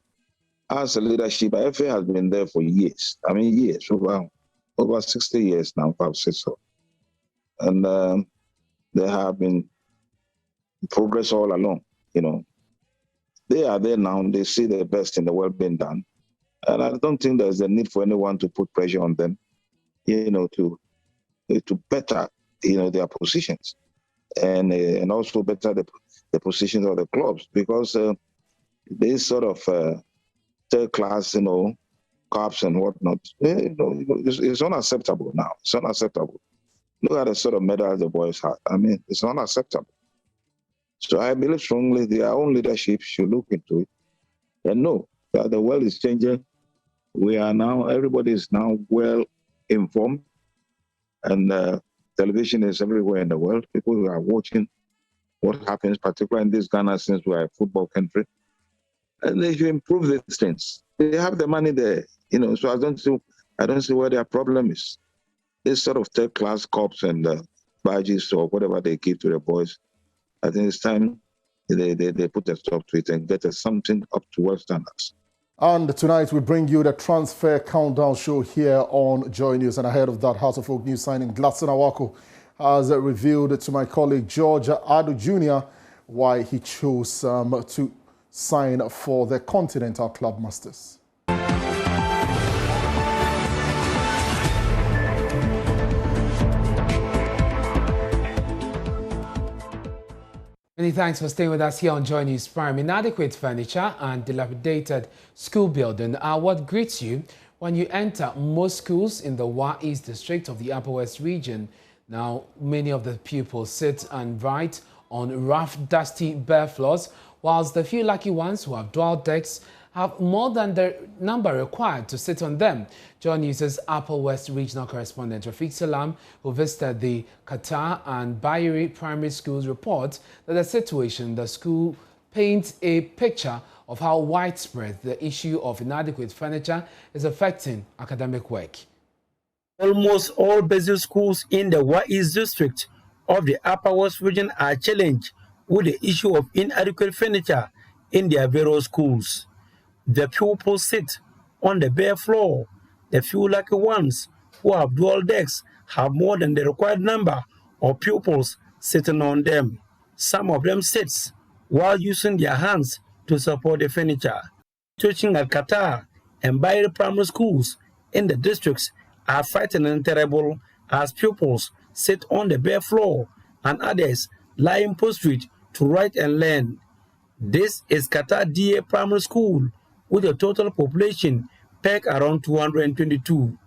as a leadership, the FA has been there for years. I mean, years, over 60 years now, if I've said so. And there have been progress all along, you know. They are there now, they see the best in the world being done. And I don't think there's a need for anyone to put pressure on them, you know, to better, you know, their positions and also better the positions of the clubs, because this sort of third class, you know, cups and whatnot, you know, it's unacceptable now. It's unacceptable. Look at the sort of medals the boys had. I mean, it's unacceptable. So I believe strongly their own leadership should look into it and know that the world is changing. Everybody is now well informed, and television is everywhere in the world. People are watching what happens, particularly in this Ghana, since we are a football country. And they should improve these things. They have the money there, you know, so I don't see where their problem is. This sort of third-class cups and badges or whatever they give to the boys, I think it's time they put a stop to it and get something up to world standards. And tonight we bring you the transfer countdown show here on Joy News. And ahead of that, Heart of Folk news signing Gladson Awako has revealed to my colleague George Addo Jr. why he chose to sign for the Continental Club Masters. Many thanks for staying with us here on Joy News Prime. Inadequate furniture and dilapidated school building are what greets you When you enter most schools in the Wa East district of the Upper West region, now many of the pupils sit and write on rough, dusty, bare floors, whilst the few lucky ones who have dual decks have more than the number required to sit on them. Joy News' Upper West regional correspondent Rafiq Salam, who visited the Qatar and Bayeri primary schools, reports that the situation in the school paints a picture of how widespread the issue of inadequate furniture is affecting academic work. Almost all basic schools in the Wa East district of the Upper West region are challenged with the issue of inadequate furniture in their various schools. The pupils sit on the bare floor. The few lucky ones who have dual decks have more than the required number of pupils sitting on them. Some of them sit while using their hands to support the furniture. Teaching at Qatar and Bayeri primary schools in the districts are frightening and terrible as pupils sit on the bare floor and others lying prostrate to write and learn. This is Qatar DA primary school with a total population pegged around 222.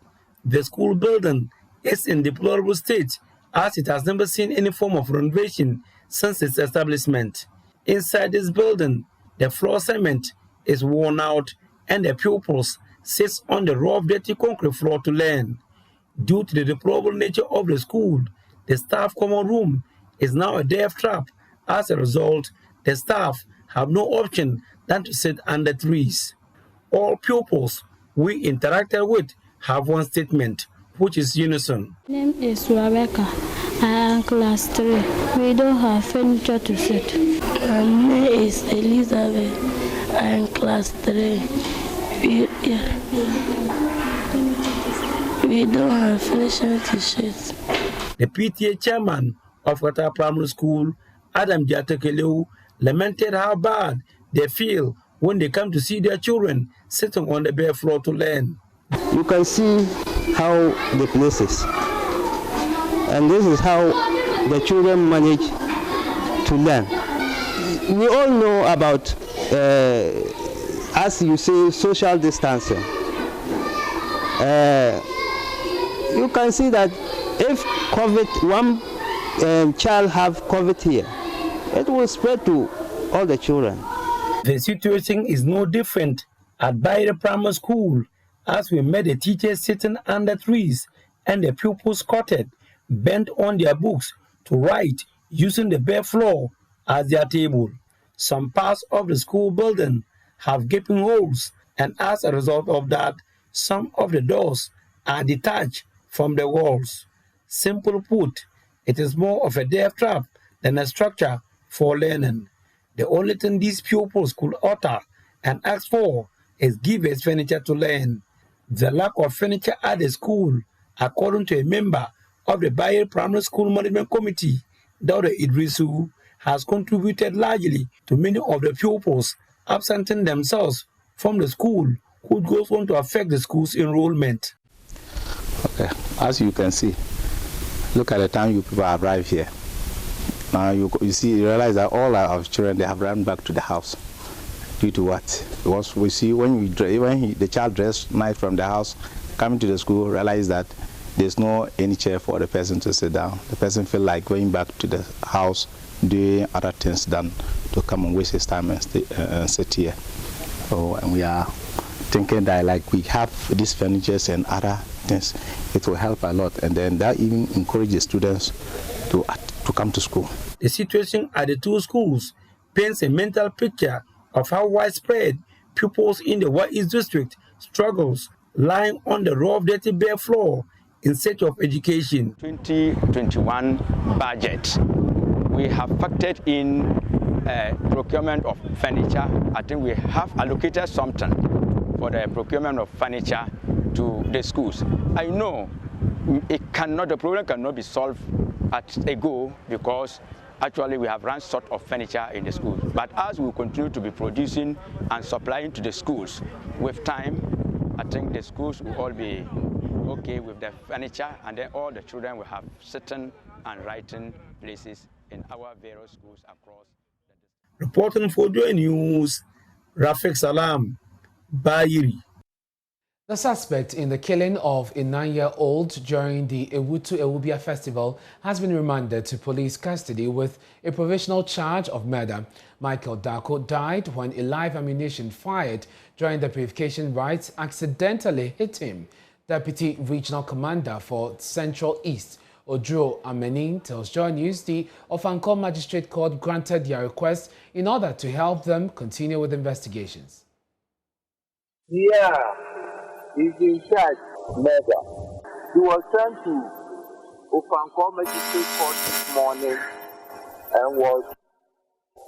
The school building is in deplorable state as it has never seen any form of renovation since its establishment. Inside this building, the floor cement is worn out and the pupils sit on the rough, dirty concrete floor to learn. Due to the deplorable nature of the school, the staff common room is now a death trap. As a result, the staff have no option than to sit under trees. All pupils we interacted with have one statement, which is unison. My name is Rebecca. I am class 3. We don't have furniture to sit. My name is Elizabeth. I am class 3. We don't have furniture to sit. The PTA chairman of Qatar Primary School, Adam Jatekeleu, lamented how bad they feel when they come to see their children sitting on the bare floor to learn. You can see how the place is. And this is how the children manage to learn. We all know about, as you say, social distancing. You can see that if one child have COVID here, it will spread to all the children. The situation is no different at Bayeri Primary School, as we met the teachers sitting under trees and the pupils squatted, bent on their books to write using the bare floor as their table. Some parts of the school building have gaping holes, and as a result of that, some of the doors are detached from the walls. Simply put, it is more of a death trap than a structure for learning. The only thing these pupils could utter and ask for is give us furniture to learn. The lack of furniture at the school, according to a member of the Bayeri Primary School Management Committee, Dr. Idrisu, has contributed largely to many of the pupils absenting themselves from the school, which goes on to affect the school's enrollment. Okay, as you can see, look at the time you people arrive here. Now you realize that all our children, they have run back to the house. Due to what? Because we see when the child dressed night from the house, coming to the school, realize that there's no any chair for the person to sit down. The person feel like going back to the house, doing other things than to come and waste his time and sit here. So, and we are thinking that like we have these furnitures and other things, it will help a lot. And then that even encourages students to come to school. The situation at the two schools paints a mental picture of how widespread pupils in the Wa East district struggles lying on the rough, dirty, bare floor in search of education. 2021 budget, we have factored in procurement of furniture. I think we have allocated something for the procurement of furniture to the schools. I know the problem cannot be solved at a go because actually we have run short of furniture in the schools. But as we continue to be producing and supplying to the schools, with time, I think the schools will all be okay with the furniture, and then all the children will have sitting and writing places in our various schools across. Reporting for Joy News, Rafiq Salam, Bayeri. The suspect in the killing of a 9-year-old during the Ewutu Ewubia festival has been remanded to police custody with a provisional charge of murder. Michael Dako died when a live ammunition fired during the purification rites accidentally hit him. Deputy Regional Commander for Central East, Odro Amenin, tells Joy News the Ofankor Magistrate Court granted their request in order to help them continue with investigations. Yeah. He's in charge murder. He was sent to Ofankor Magistrate Court this morning and was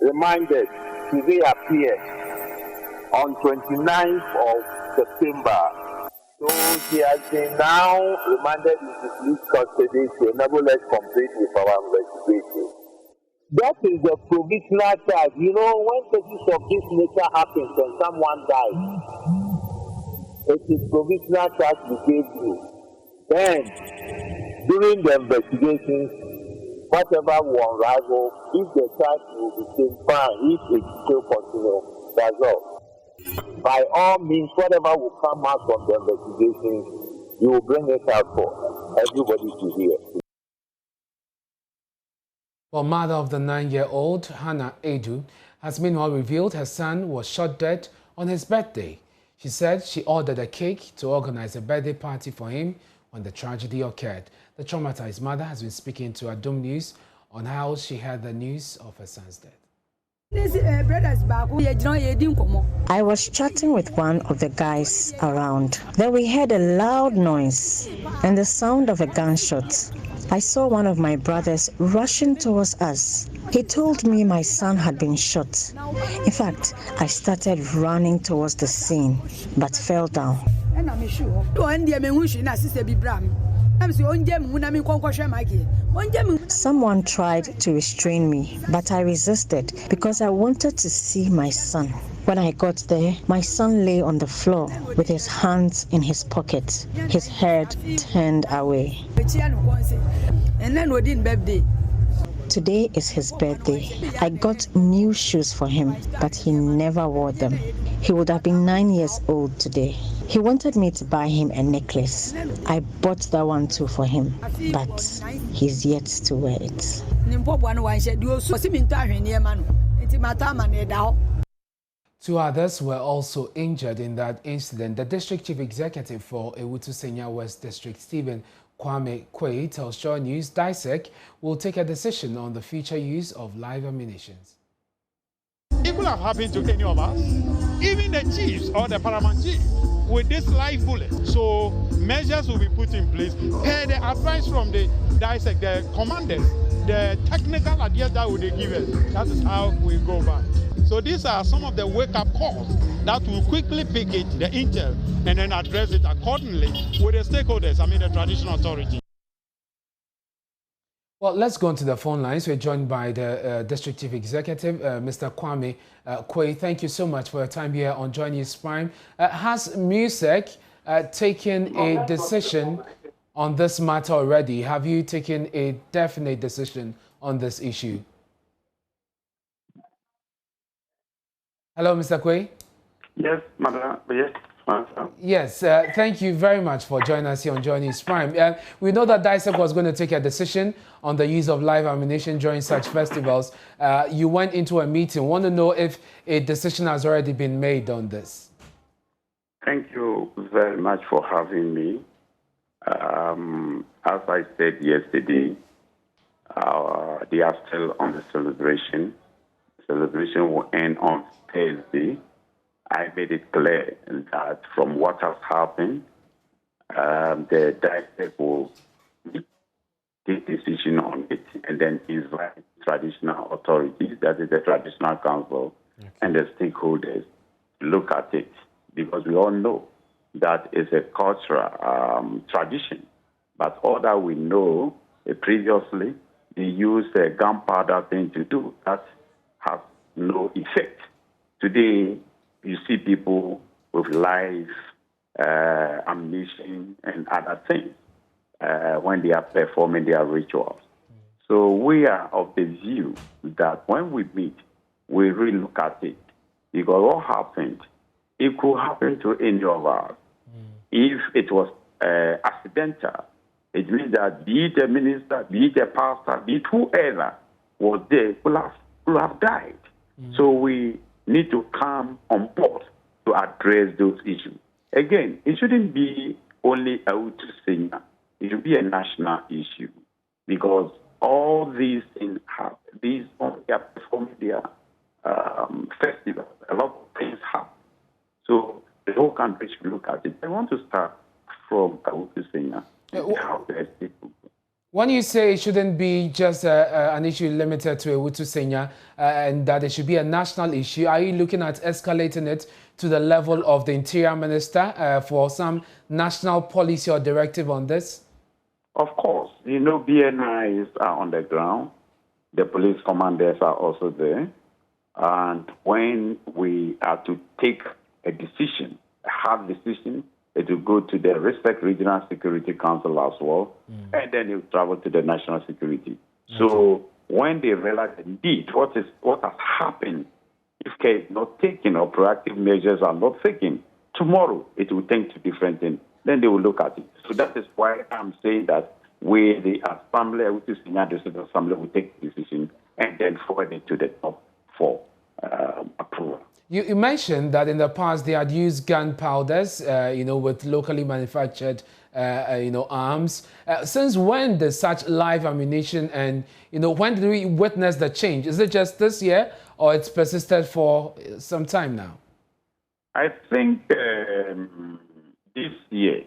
reminded to reappear on 29th of September. So he has been now remanded into police custody to enable us complete with our investigation. That is the provisional charge. You know, when cases of this nature happens and someone dies, it is provisional charge we gave you. Then, during the investigations, whatever will unravel, if the charge will be seen, fine. If it still continues, that's all. By all means, whatever will come out from the investigations, you will bring it out for everybody to hear. Well, mother of the 9-year-old, Hannah Edu, has meanwhile revealed her son was shot dead on his birthday. She said she ordered a cake to organize a birthday party for him when the tragedy occurred. The traumatized mother has been speaking to Adom News on how she heard the news of her son's death. I was chatting with one of the guys around. Then we heard a loud noise and the sound of a gunshot. I saw one of my brothers rushing towards us. He told me my son had been shot. In fact, I started running towards the scene, but fell down. Someone tried to restrain me, but I resisted because I wanted to see my son. When I got there, my son lay on the floor with his hands in his pockets, his head turned away. Today is his birthday. I got new shoes for him, but he never wore them. He would have been 9 years old today. He wanted me to buy him a necklace. I bought that one too for him, but he's yet to wear it. 2 others were also injured in that incident. The District Chief Executive for Ewutu Senya West District, Stephen Kwame Kwei, tells Joy News DISEC will take a decision on the future use of live ammunition. It could have happened to any of us, even the chiefs or the paramount chief, with this live bullet. So measures will be put in place per the advice from the DISEC, the commanders, the technical advice that would give us. That is how we go back. So these are some of the wake-up calls that will quickly pick it, the intel, and then address it accordingly with the stakeholders, the traditional authority. Well, let's go on to the phone lines. We're joined by the District Chief Executive, Mr. Kwame Kwei. Thank you so much for your time here on Joy News Prime. Has MUSEC taken a decision on this matter already? Have you taken a definite decision on this issue? Hello, Mr. Kwei. Yes, madam. Yes. Yes, thank you very much for joining us here on Joy News Prime. We know that DISEC was going to take a decision on the use of live ammunition during such festivals. You went into a meeting. Want to know if a decision has already been made on this? Thank you very much for having me. As I said yesterday, they are still on the celebration. The celebration will end on Thursday. I made it clear that from what has happened, the DISEC will take decision on it and then invite traditional authorities, that is the traditional council, and the stakeholders, to look at it. Because we all know that it's a cultural tradition. But all that we know, previously, they used a gunpowder thing to do. That has no effect. Today, you see people with live ammunition and other things when they are performing their rituals. So we are of the view that when we meet, we really look at it. Because what happened, it could happen to any of us. if it was accidental, it means that be it a minister, be it a pastor, be it whoever was there, will have died. So we need to come on board to address those issues. Again, it shouldn't be only a Hutu singer. It should be a national issue because all these things have, these on their performing their festivals, a lot of things happen. So the whole country should look at it. I want to start from a Hutu singer. When you say it shouldn't be just an issue limited to a Hutu singer and that it should be a national issue, are you looking at escalating it to the level of the Interior Minister for some national policy or directive on this? Of course. You know, BNIs are on the ground. The police commanders are also there. And when we are to take a decision, a hard decision, it will go to the respect Regional Security Council as well, and then it will travel to the National Security. So when they realize indeed what has happened, if care is not taken or proactive measures are not taken, tomorrow it will take to different things. Then they will look at it. So that is why I'm saying that we, the assembly, which is the District Assembly, will take the decision and then forward it to the top for approval. You mentioned that in the past they had used gunpowders, with locally manufactured, arms. Since when did such live ammunition and, when did we witness the change? Is it just this year or it's persisted for some time now? I think this year,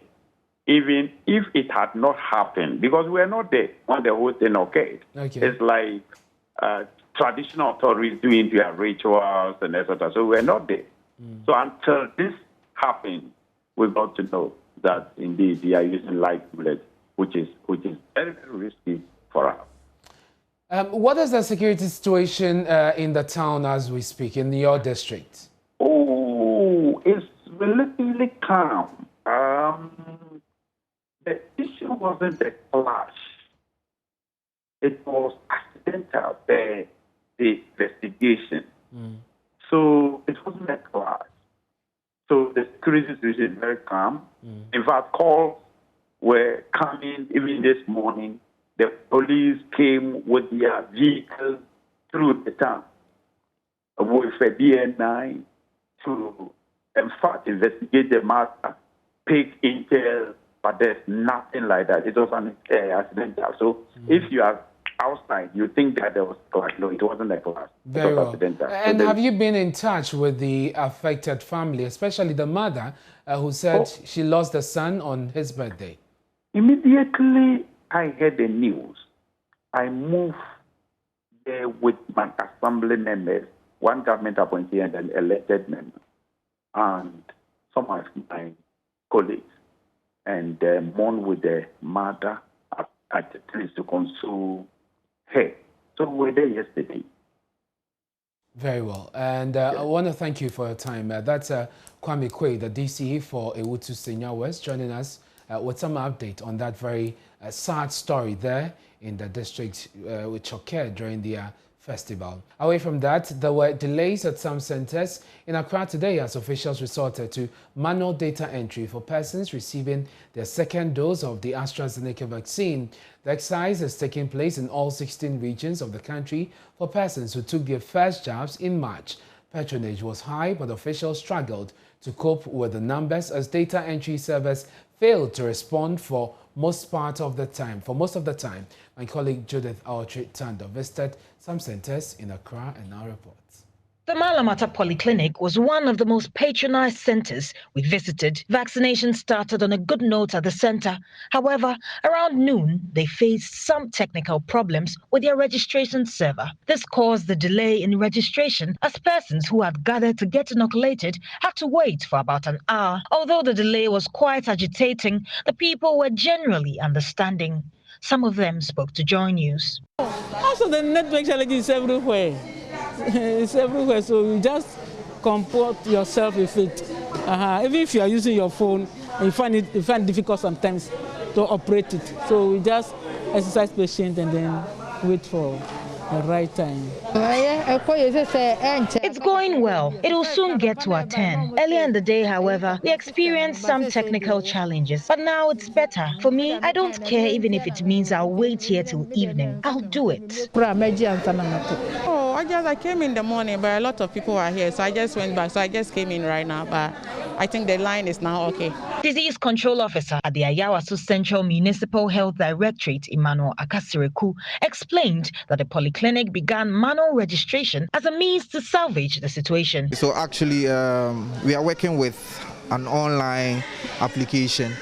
even if it had not happened, because we are not there when the whole thing occurred. Okay. It's like traditional authorities doing their rituals and etc. So we're not there. So until this happened, we got to know that indeed they are using live bullets, which is very, very risky for us. What is the security situation in the town as we speak, in your district? Oh, it's relatively calm. The issue wasn't a clash. It was accidental, the investigation. So it wasn't a clash. So the security situation is very calm. In fact, calls were coming even this morning. The police came with their vehicles through the town with a BN9 to, in fact, investigate the matter, pick intel, but there's nothing like that. It was an accidental. So if you are outside, you think that there was a clash. No, it wasn't a clash. Very well. Accidental. And have you been in touch with the affected family, especially the mother who said she lost a son on his birthday? Immediately I heard the news, I moved there with my assembly members, one government appointee and an elected member, and some of my colleagues, and mourned with the mother at the place to console her. So we were there yesterday. Very well. And I want to thank you for your time. That's Kwame Kwe, the DCE for Ewutu Senior West, joining us with some update on that very sad story there in the district which occurred during the festival. Away from that, there were delays at some centers in Accra today as officials resorted to manual data entry for persons receiving their second dose of the AstraZeneca vaccine. The exercise is taking place in all 16 regions of the country for persons who took their first jabs in March. Patronage was high, but officials struggled to cope with the numbers as data entry servers failed to respond for most of the time. My colleague Judith Autry-Tando visited some centers in Accra and now reports. The Malamata Polyclinic was one of the most patronized centers we visited. Vaccination started on a good note at the center. However, around noon, they faced some technical problems with their registration server. This caused the delay in registration as persons who had gathered to get inoculated had to wait for about an hour. Although the delay was quite agitating, the people were generally understanding. Some of them spoke to Joy News. Also, the network challenge is everywhere. It's everywhere, so you just comport yourself with it. Even if you are using your phone, you find it difficult sometimes to operate it. So we just exercise patience and then wait for the right time. It's going well. It will soon get to our 10. Earlier in the day, however, we experienced some technical challenges, but now it's better. For me, I don't care even if it means I'll wait here till evening. I'll do it. Oh, I came in the morning, but a lot of people are here, so I just went back. So I just came in right now, but I think the line is now okay. Disease Control Officer at the Ayawaso Central Municipal Health Directorate, Emmanuel Akasireku, explained that the polyclinic began manual registration as a means to salvage the situation. So actually, we are working with an online application,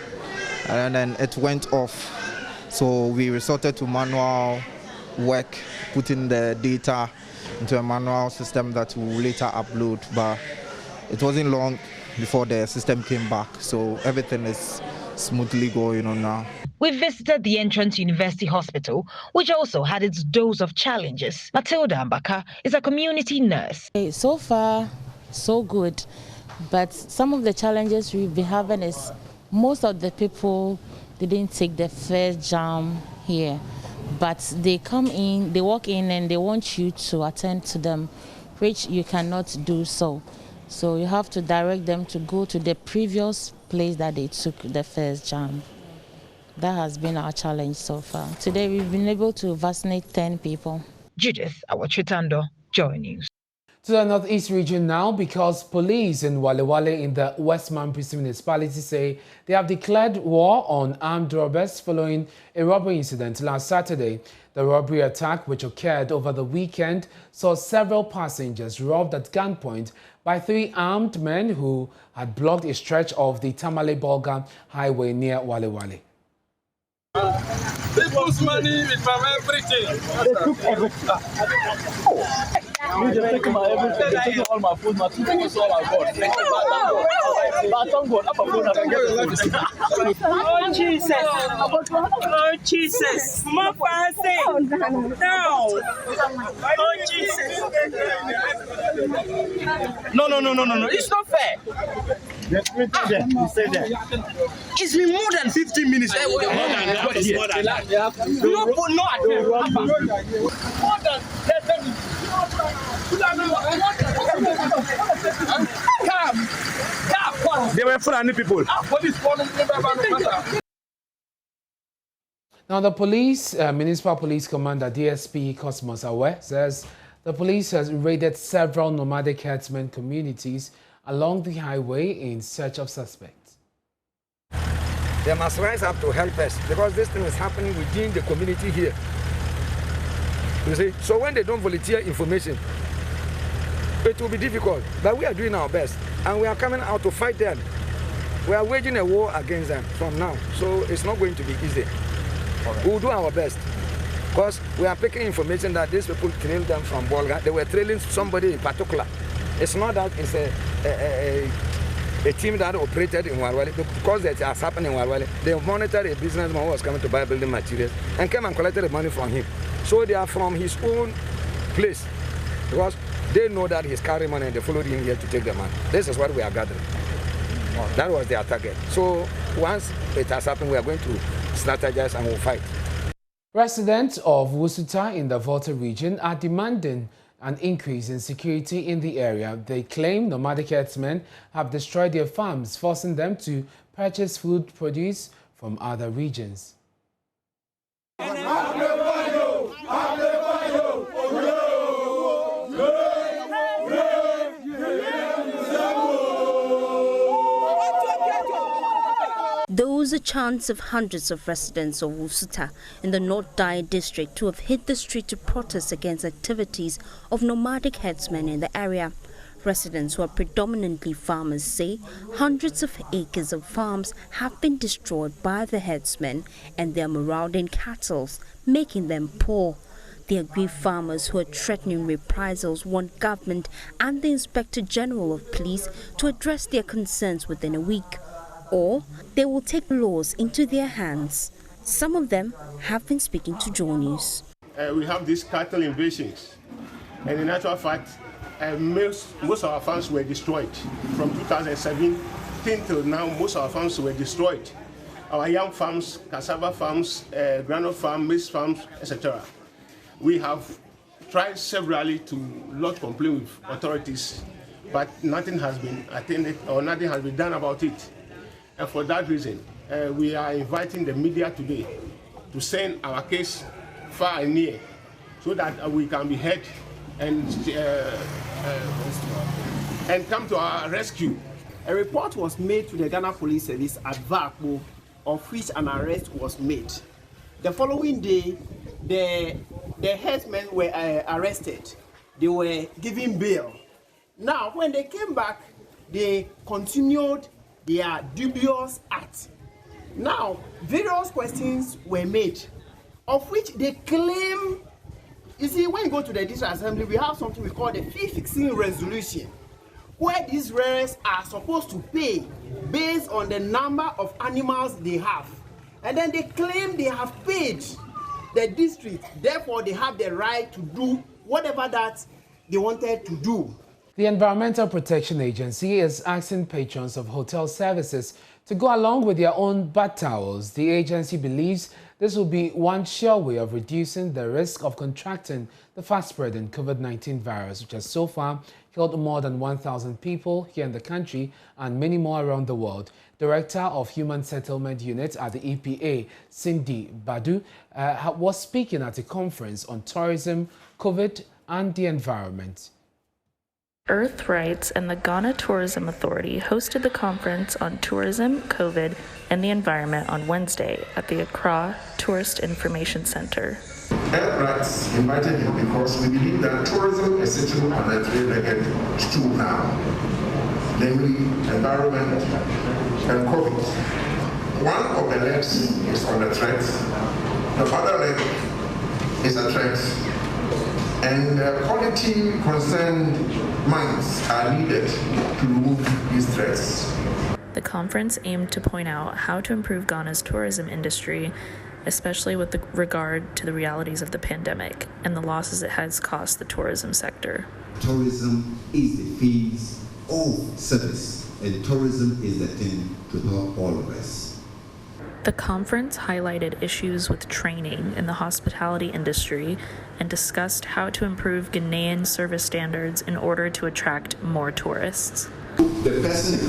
and then it went off. So we resorted to manual work, putting the data into a manual system that we will later upload, but it wasn't long before the system came back, so everything is smoothly going on now. We visited the Entrance University Hospital, which also had its dose of challenges. Matilda Ambaka is a community nurse. So far, so good, but some of the challenges we've been having is most of the people didn't take the first jam here, but they come in, they walk in and they want you to attend to them, which you cannot do so. So you have to direct them to go to the previous place that they took the first jam. That has been our challenge so far. Today we've been able to vaccinate 10 people. Judith Awachitando, Joy News. To the northeast region now, because police in Wale in the West Mampisi municipality say they have declared war on armed robbers following a robbery incident last Saturday. The robbery attack, which occurred over the weekend, saw several passengers robbed at gunpoint by 3 armed men who had blocked a stretch of the Tamale-Bolga highway near Wale. People's money from everything. They took everything. You just take my everything. They take all my food, my food is all I got. But thank God, up a phone I can get it. Oh Jesus! Oh Jesus! More passing! No! Oh Jesus! No! It's not fair. You say that. It's been more than 15 minutes. More than that. More than 10 minutes. They were Fulani people. Now, the police, Municipal Police Commander DSP Cosmos Awe says the police has raided several nomadic herdsmen communities along the highway in search of suspects. They must rise up to help us because this thing is happening within the community here. You see, so when they don't volunteer information, it will be difficult. But we are doing our best, and we are coming out to fight them. We are waging a war against them from now, so it's not going to be easy. Okay. We will do our best, because we are picking information that these people trailed them from Bolga. They were trailing somebody in particular. It's not that it's a team that operated in Walwale, because that has happened in Walwale. They monitored a businessman who was coming to buy building materials and came and collected the money from him. So they are from his own place, because they know that he's carrying money and they followed him here to take the money. This is what we are gathering. That was their target. So once it has happened, we are going to strategize and we'll fight. Residents of Wusuta in the Volta region are demanding an increase in security in the area. They claim nomadic herdsmen have destroyed their farms, forcing them to purchase food produce from other regions. Those are chants of hundreds of residents of Wusuta in the North Dai district who have hit the street to protest against activities of nomadic herdsmen in the area. Residents who are predominantly farmers say hundreds of acres of farms have been destroyed by the herdsmen and their marauding cattle, making them poor. The aggrieved farmers who are threatening reprisals want government and the Inspector General of Police to address their concerns within a week, or they will take laws into their hands. Some of them have been speaking to Joy News. We have these cattle invasions, and in actual fact, most of our farms were destroyed. From 2017 till now, most of our farms were destroyed. Our yam farms, cassava farms, granite farms, maize farms, etc. We have tried severally to lodge complaint with authorities, but nothing has been attended or nothing has been done about it. And for that reason, we are inviting the media today to send our case far and near so that we can be heard and come to our rescue. A report was made to the Ghana Police Service at Vakbo, of which an arrest was made. The following day, the herdsmen were arrested. They were given bail. Now, when they came back, they continued their dubious act. Now, various questions were made, of which they claim. You see, when you go to the District Assembly, we have something we call the fee fixing resolution, where these rearers are supposed to pay based on the number of animals they have. And then they claim they have paid the district, therefore they have the right to do whatever that they wanted to do. The Environmental Protection Agency is asking patrons of hotel services to go along with their own bath towels. The agency believes this will be one sure way of reducing the risk of contracting the fast-spreading COVID-19 virus, which has so far killed more than 1,000 people here in the country and many more around the world. Director of Human Settlement Unit at the EPA, Cindy Badu, was speaking at a conference on tourism, COVID and the environment. Earth Rights and the Ghana Tourism Authority hosted the conference on tourism, COVID, and the environment on Wednesday at the Accra Tourist Information Center. Earth Rights invited him because we believe that tourism is sitting on a three-legged stool now, namely environment and COVID. One of the legs is on the threat, the other leg is a threat. And quality concerned minds are needed to remove these threats. The conference aimed to point out how to improve Ghana's tourism industry, especially with regard to the realities of the pandemic and the losses it has cost the tourism sector. Tourism is the face of service, and tourism is the thing to help all of us. The conference highlighted issues with training in the hospitality industry and discussed how to improve Ghanaian service standards in order to attract more tourists. The person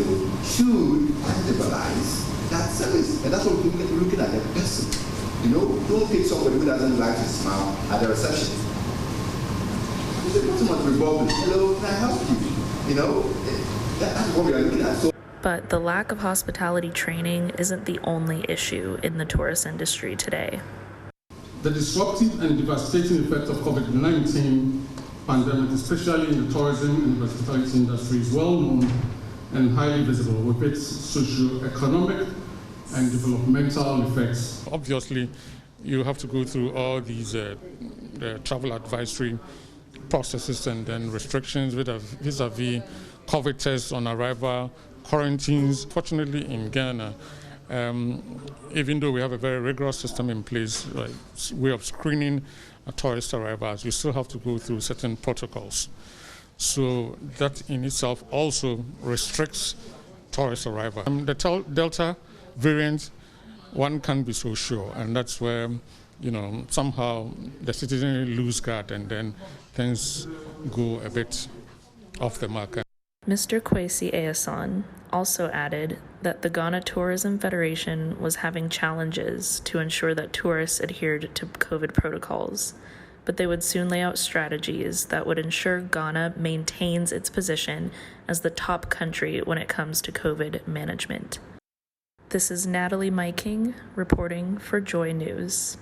should incentivize that service, and that's what we're looking at the person. You know, don't take somebody who doesn't like to smile at the reception. The person must be bubbling. Hello, can I help you? You know, that's what we are looking at. But the lack of hospitality training isn't the only issue in the tourist industry today. The disruptive and devastating effect of COVID-19 pandemic, especially in the tourism and hospitality industry, is well known and highly visible with its socio-economic and developmental effects. Obviously, you have to go through all these travel advisory processes and then restrictions vis-a-vis COVID tests on arrival, quarantines. Fortunately, in Ghana, even though we have a very rigorous system in place, way of screening tourist arrivals, we still have to go through certain protocols. So that in itself also restricts tourist arrival. The Delta variant, one can't be so sure, and that's where, you know, somehow the citizen lose guard and then things go a bit off the mark. Mr. Kwesi Ayason also added that the Ghana Tourism Federation was having challenges to ensure that tourists adhered to COVID protocols, but they would soon lay out strategies that would ensure Ghana maintains its position as the top country when it comes to COVID management. This is Natalie Miking reporting for Joy News.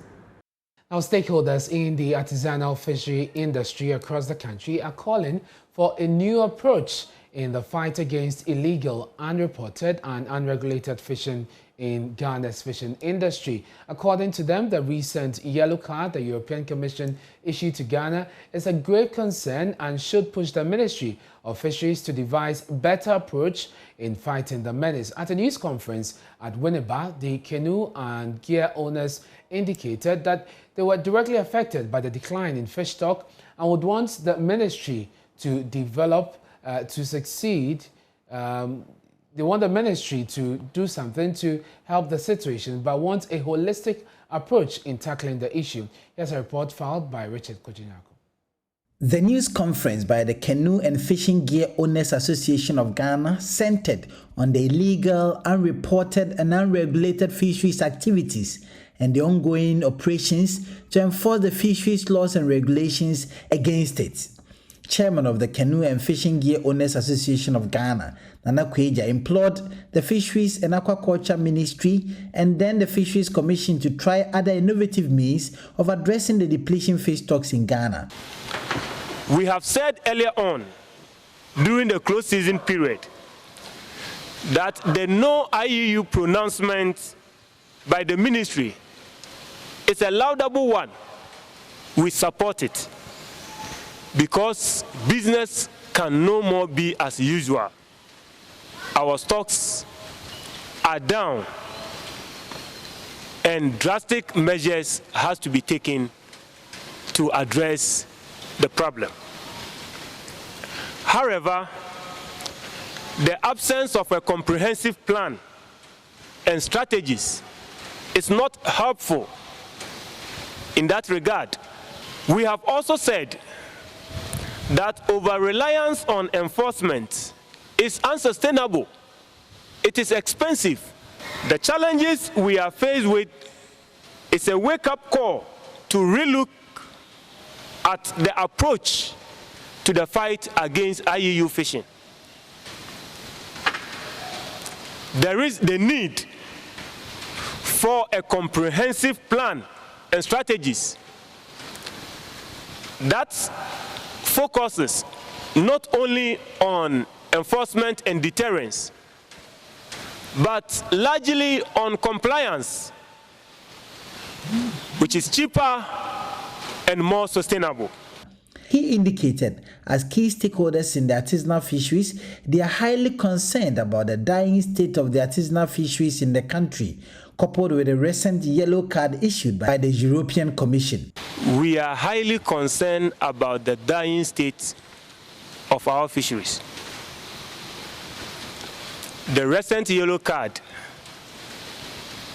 Now, stakeholders in the artisanal fishery industry across the country are calling for a new approach in the fight against illegal, unreported and unregulated fishing in Ghana's fishing industry. According to them, the recent yellow card the European Commission issued to Ghana is a grave concern and should push the Ministry of Fisheries to devise a better approach in fighting the menace. At a news conference at Winneba, the canoe and gear owners indicated that they were directly affected by the decline in fish stock and would want the ministry to develop to succeed. They want the ministry to do something to help the situation, but want a holistic approach in tackling the issue. Here's a report filed by Richard Kojinako. The news conference by the Canoe and Fishing Gear Owners Association of Ghana centered on the illegal, unreported and unregulated fisheries activities and the ongoing operations to enforce the fisheries laws and regulations against it. Chairman of the Canoe and Fishing Gear Owners Association of Ghana, Nana Kweja, implored the Fisheries and Aquaculture Ministry and then the Fisheries Commission to try other innovative means of addressing the depletion fish stocks in Ghana. We have said earlier on, during the close season period, that the no IUU pronouncement by the ministry is a laudable one. We support it because business can no more be as usual. Our stocks are down and drastic measures has to be taken to address the problem. However, the absence of a comprehensive plan and strategies is not helpful in that regard. We have also said that over-reliance on enforcement is unsustainable. It is expensive. The challenges we are faced with is a wake-up call to relook at the approach to the fight against IUU fishing. There is the need for a comprehensive plan and strategies that focuses not only on enforcement and deterrence, but largely on compliance, which is cheaper and more sustainable. He indicated, as key stakeholders in the artisanal fisheries, they are highly concerned about the dying state of the artisanal fisheries in the country, coupled with a recent yellow card issued by the European Commission. We are highly concerned about the dying state of our fisheries. The recent yellow card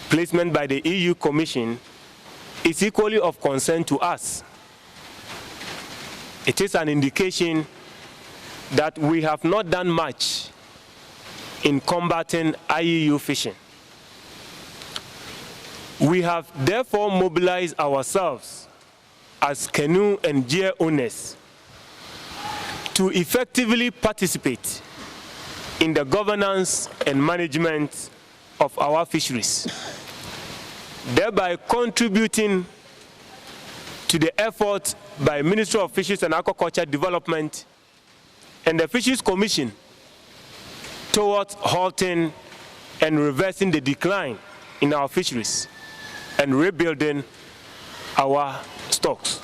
placement by the EU Commission is equally of concern to us. It is an indication that we have not done much in combating IUU fishing. We have therefore mobilized ourselves as canoe and gear owners to effectively participate in the governance and management of our fisheries, thereby contributing to the effort by Ministry of Fisheries and Aquaculture Development and the Fisheries Commission towards halting and reversing the decline in our fisheries and rebuilding our stocks.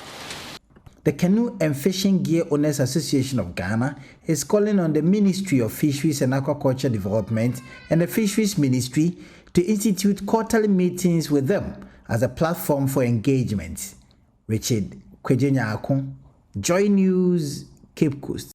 The Canoe and Fishing Gear Owners Association of Ghana is calling on the Ministry of Fisheries and Aquaculture Development and the Fisheries Ministry to institute quarterly meetings with them as a platform for engagement. Richard Kwejenya, Joy News, Cape Coast.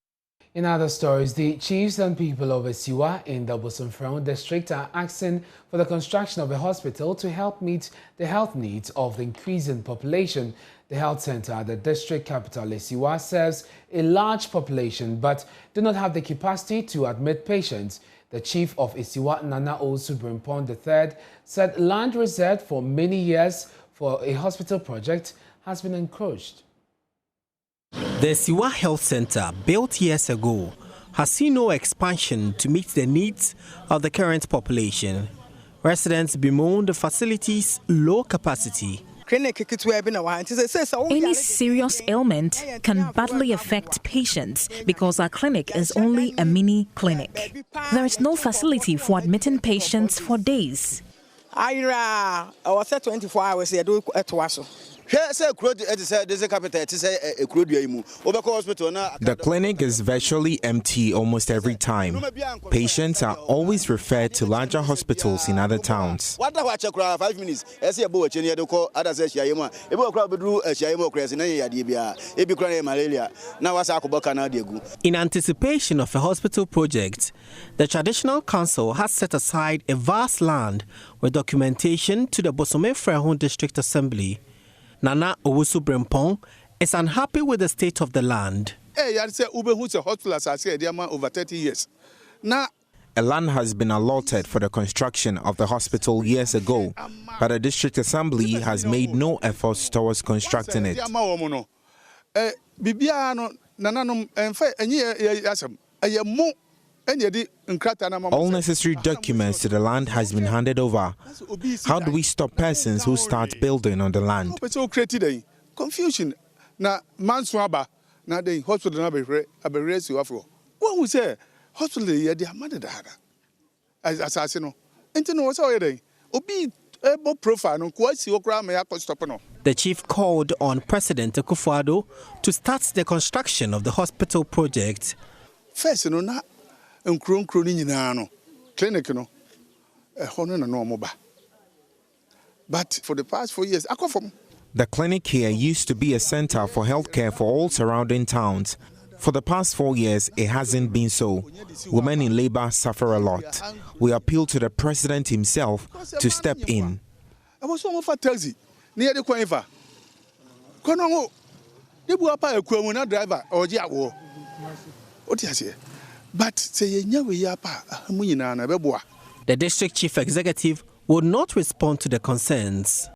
In other stories, the chiefs and people of Asiwa in the Bosomfrao district are asking for the construction of a hospital to help meet the health needs of the increasing population. The health center at the district capital, Asiwa, serves a large population but do not have the capacity to admit patients. The chief of Asiwa, Nana Osubrimpon III, said land reserved for many years for a hospital project has been encroached. The Asiwa Health Center, built years ago, has seen no expansion to meet the needs of the current population. Residents bemoan the facility's low capacity. Any serious ailment can badly affect patients because our clinic is only a mini clinic. There is no facility for admitting patients for days. I was 24 hours here. The clinic is virtually empty almost every time. Patients are always referred to larger hospitals in other towns. In anticipation of a hospital project, the traditional council has set aside a vast land with documentation to the Bosomfrao District Assembly. Nana Osubrimpon is unhappy with the state of the land. Over 30 years. Now, a land has been allotted for the construction of the hospital years ago, but the district assembly has made no efforts towards constructing it. All necessary documents to the land has been handed over. How do we stop persons who start building on the land? Confusion. Now, Manswaba, now the hospital na be raise you afro. What we say? Hospital here they amended that. As assassin. Enti no what's all day. Obi able profile no kwasi okra me stop no. The chief called on President Akufo-Addo to start the construction of the hospital project. First no na nkro ni nyina no. Clinic no. Hono na no mo ba. But for the past 4 years, the clinic here used to be a center for healthcare for all surrounding towns. For the past 4 years, it hasn't been so. Women in labor suffer a lot. We appeal to the president himself to step in. I was one of a taxi near the Quaiva. Kono, the Buapa Equamuna driver or Jago. What is it? But say, Yapa, Munina, and Beboa. The district chief executive would not respond to the concerns.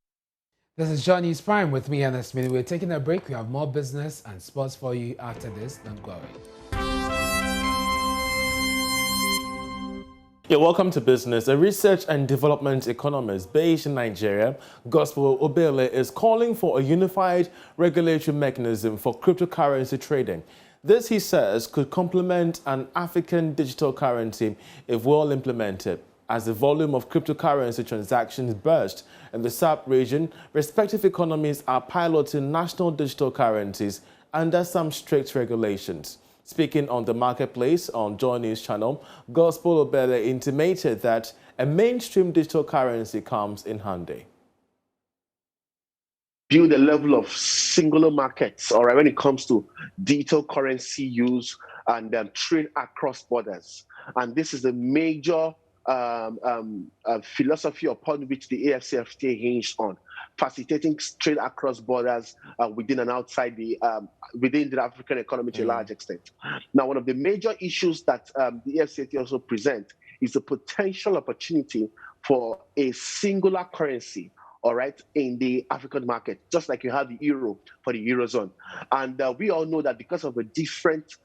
This is Johnny's Prime with me, Ernest Minnie. We're taking a break. We have more business and sports for you after this. Don't go away. Yeah, welcome to Business. A research and development economist based in Nigeria, Gospel Obele, is calling for a unified regulatory mechanism for cryptocurrency trading. This, he says, could complement an African digital currency if well implemented. As the volume of cryptocurrency transactions burst in the sub-region, respective economies are piloting national digital currencies under some strict regulations. Speaking on the marketplace on Joy News Channel, Gospel Obele intimated that a mainstream digital currency comes in handy. Build a level of singular markets, all right, when it comes to digital currency use and trade across borders. And this is a major philosophy upon which the AFCFTA hinged on, facilitating trade across borders within and outside within the African economy to a large extent. Now, one of the major issues that the AFCFTA also present is the potential opportunity for a singular currency, all right, in the African market, just like you have the euro for the Eurozone. And we all know that because of the different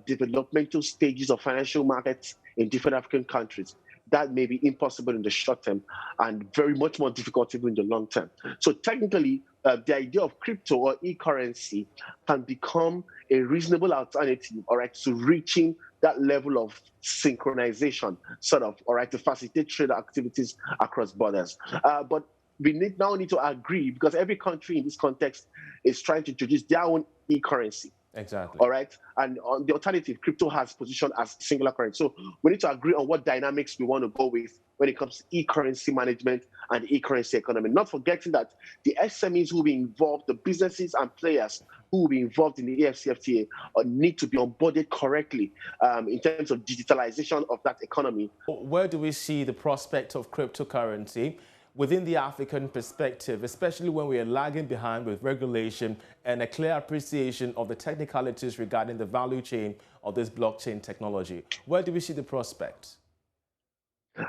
developmental stages of financial markets in different African countries, that may be impossible in the short term and very much more difficult even in the long term. So technically, the idea of crypto or e-currency can become a reasonable alternative, all right, to reaching that level of synchronization, sort of, all right, to facilitate trade activities across borders. But we now need to agree, because every country in this context is trying to introduce their own e-currency. Exactly. All right. And on the alternative, crypto has positioned as singular currency. So we need to agree on what dynamics we want to go with when it comes to e-currency management and e-currency economy. Not forgetting that the SMEs who will be involved, the businesses and players who will be involved in the AFCFTA need to be onboarded correctly in terms of digitalization of that economy. Where do we see the prospect of cryptocurrency within the African perspective, especially when we are lagging behind with regulation and a clear appreciation of the technicalities regarding the value chain of this blockchain technology? Where do we see the prospect?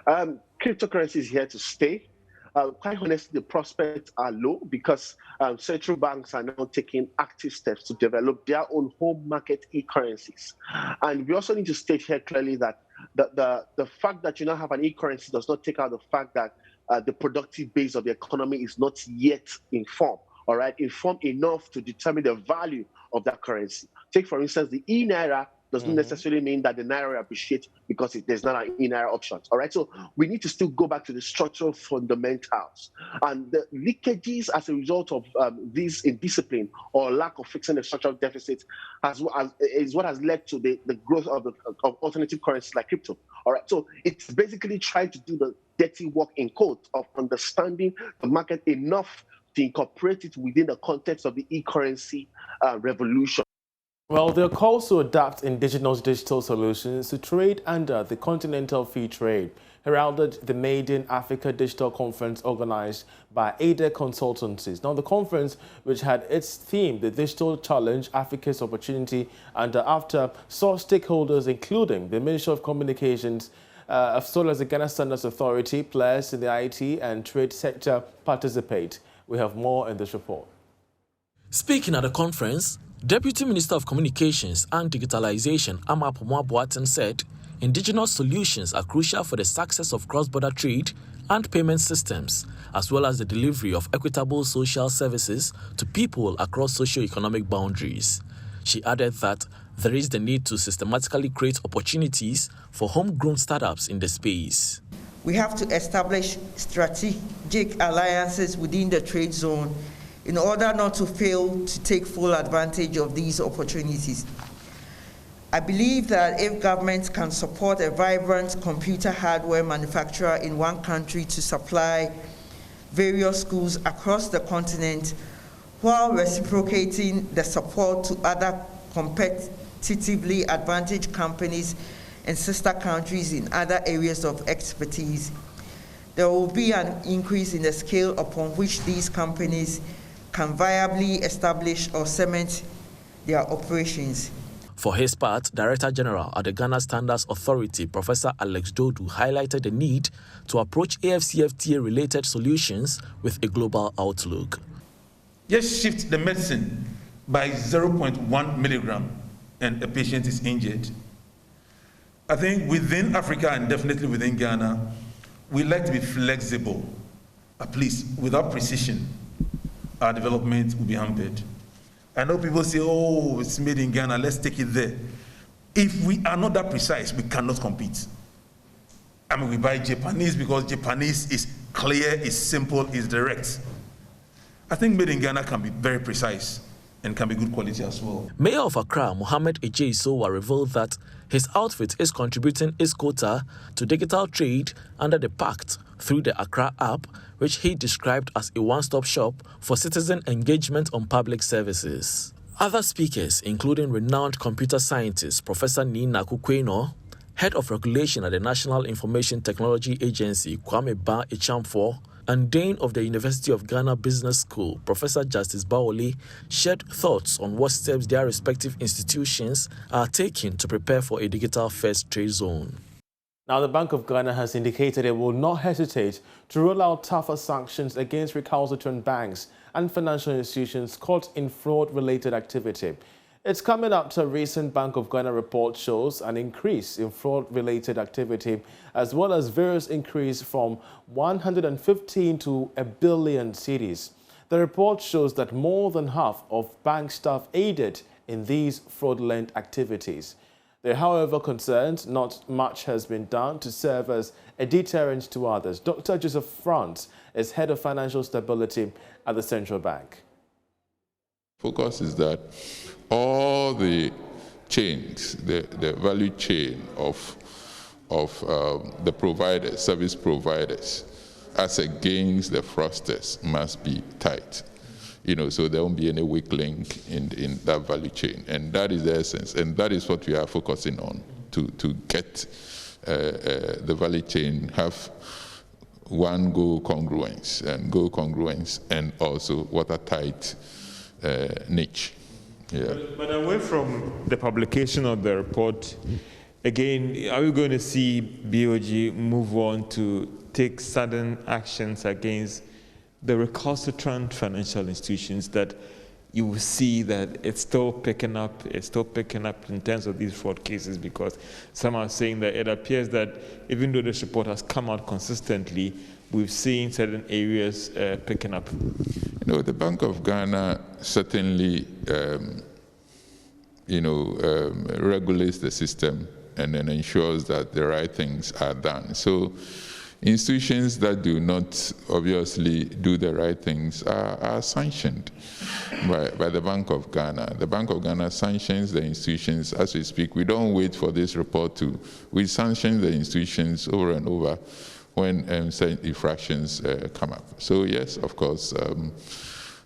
Cryptocurrency is here to stay. Quite honestly, the prospects are low because central banks are now taking active steps to develop their own home market e-currencies. And we also need to state here clearly that the fact that you now have an e-currency does not take out the fact that the productive base of the economy is not yet informed, all right, informed enough to determine the value of that currency. Take, for instance, the e-naira does not necessarily mean that the naira appreciates because there's not an e-naira option, all right? So we need to still go back to the structural fundamentals. And the leakages as a result of this indiscipline or lack of fixing the structural deficit is what has led to the growth of alternative currencies like crypto, all right? So it's basically trying to do the dirty work, in quotes, of understanding the market enough to incorporate it within the context of the e-currency revolution. Well, there are calls to adapt indigenous digital solutions to trade under the Continental Free Trade, heralded the maiden Africa Digital Conference organized by ADA Consultancies. Now, the conference, which had its theme, the Digital Challenge, Africa's Opportunity, and after saw stakeholders including the Ministry of Communications, as well as the Ghana Standards Authority, players in the IT and trade sector participate. We have more in this report. Speaking at the conference, Deputy Minister of Communications and Digitalization, Amapomo Boateng, said indigenous solutions are crucial for the success of cross-border trade and payment systems, as well as the delivery of equitable social services to people across socio-economic boundaries. She added that there is the need to systematically create opportunities for homegrown startups in the space. We have to establish strategic alliances within the trade zone in order not to fail to take full advantage of these opportunities. I believe that if governments can support a vibrant computer hardware manufacturer in one country to supply various schools across the continent while reciprocating the support to other competitively advantaged companies and sister countries in other areas of expertise, there will be an increase in the scale upon which these companies can viably establish or cement their operations. For his part, Director General at the Ghana Standards Authority, Professor Alex Dodu, highlighted the need to approach AFCFTA-related solutions with a global outlook. Just shift the medicine by 0.1 milligram and a patient is injured. I think within Africa and definitely within Ghana, we like to be flexible. At least without precision, our development will be hampered. I know people say, oh, it's made in Ghana, let's take it there. If we are not that precise, we cannot compete. I mean, we buy Japanese because Japanese is clear, is simple, is direct. I think made in Ghana can be very precise and can be good quality as well. Mayor of Accra, Mohammed Ejeisowa, revealed that his outfit is contributing its quota to digital trade under the pact through the Accra app, which he described as a one-stop shop for citizen engagement on public services. Other speakers, including renowned computer scientist Professor Nina Kukweno, Head of Regulation at the National Information Technology Agency, Kwame Ba Echamfo, and Dean of the University of Ghana Business School, Professor Justice Baoli, shared thoughts on what steps their respective institutions are taking to prepare for a digital-first trade zone. Now, the Bank of Ghana has indicated it will not hesitate to roll out tougher sanctions against recalcitrant banks and financial institutions caught in fraud-related activity. It's coming after a recent Bank of Ghana report shows an increase in fraud-related activity, as well as various increase from 115 to 1 billion cedis. The report shows that more than half of bank staff aided in these fraudulent activities. They're, however, concerned not much has been done to serve as a deterrent to others. Dr. Joseph France is Head of Financial Stability at the Central Bank. Focus is that all the chains, the value chain of the providers, service providers, as against the fraudsters, must be tight. So there won't be any weak link in that value chain, and that is the essence, and that is what we are focusing on to get the value chain have one goal congruence, and also watertight niche. Yeah. But away from the publication of the report, again, are we going to see BOG move on to take sudden actions against the recalcitrant financial institutions that you will see that it's still picking up in terms of these fraud cases? Because some are saying that it appears that even though this report has come out consistently, we've seen certain areas picking up. The Bank of Ghana certainly, regulates the system and then ensures that the right things are done. So institutions that do not obviously do the right things are sanctioned by the Bank of Ghana. The Bank of Ghana sanctions the institutions as we speak. We don't wait for this report we sanction the institutions over and over when certain infractions come up. So yes, of course,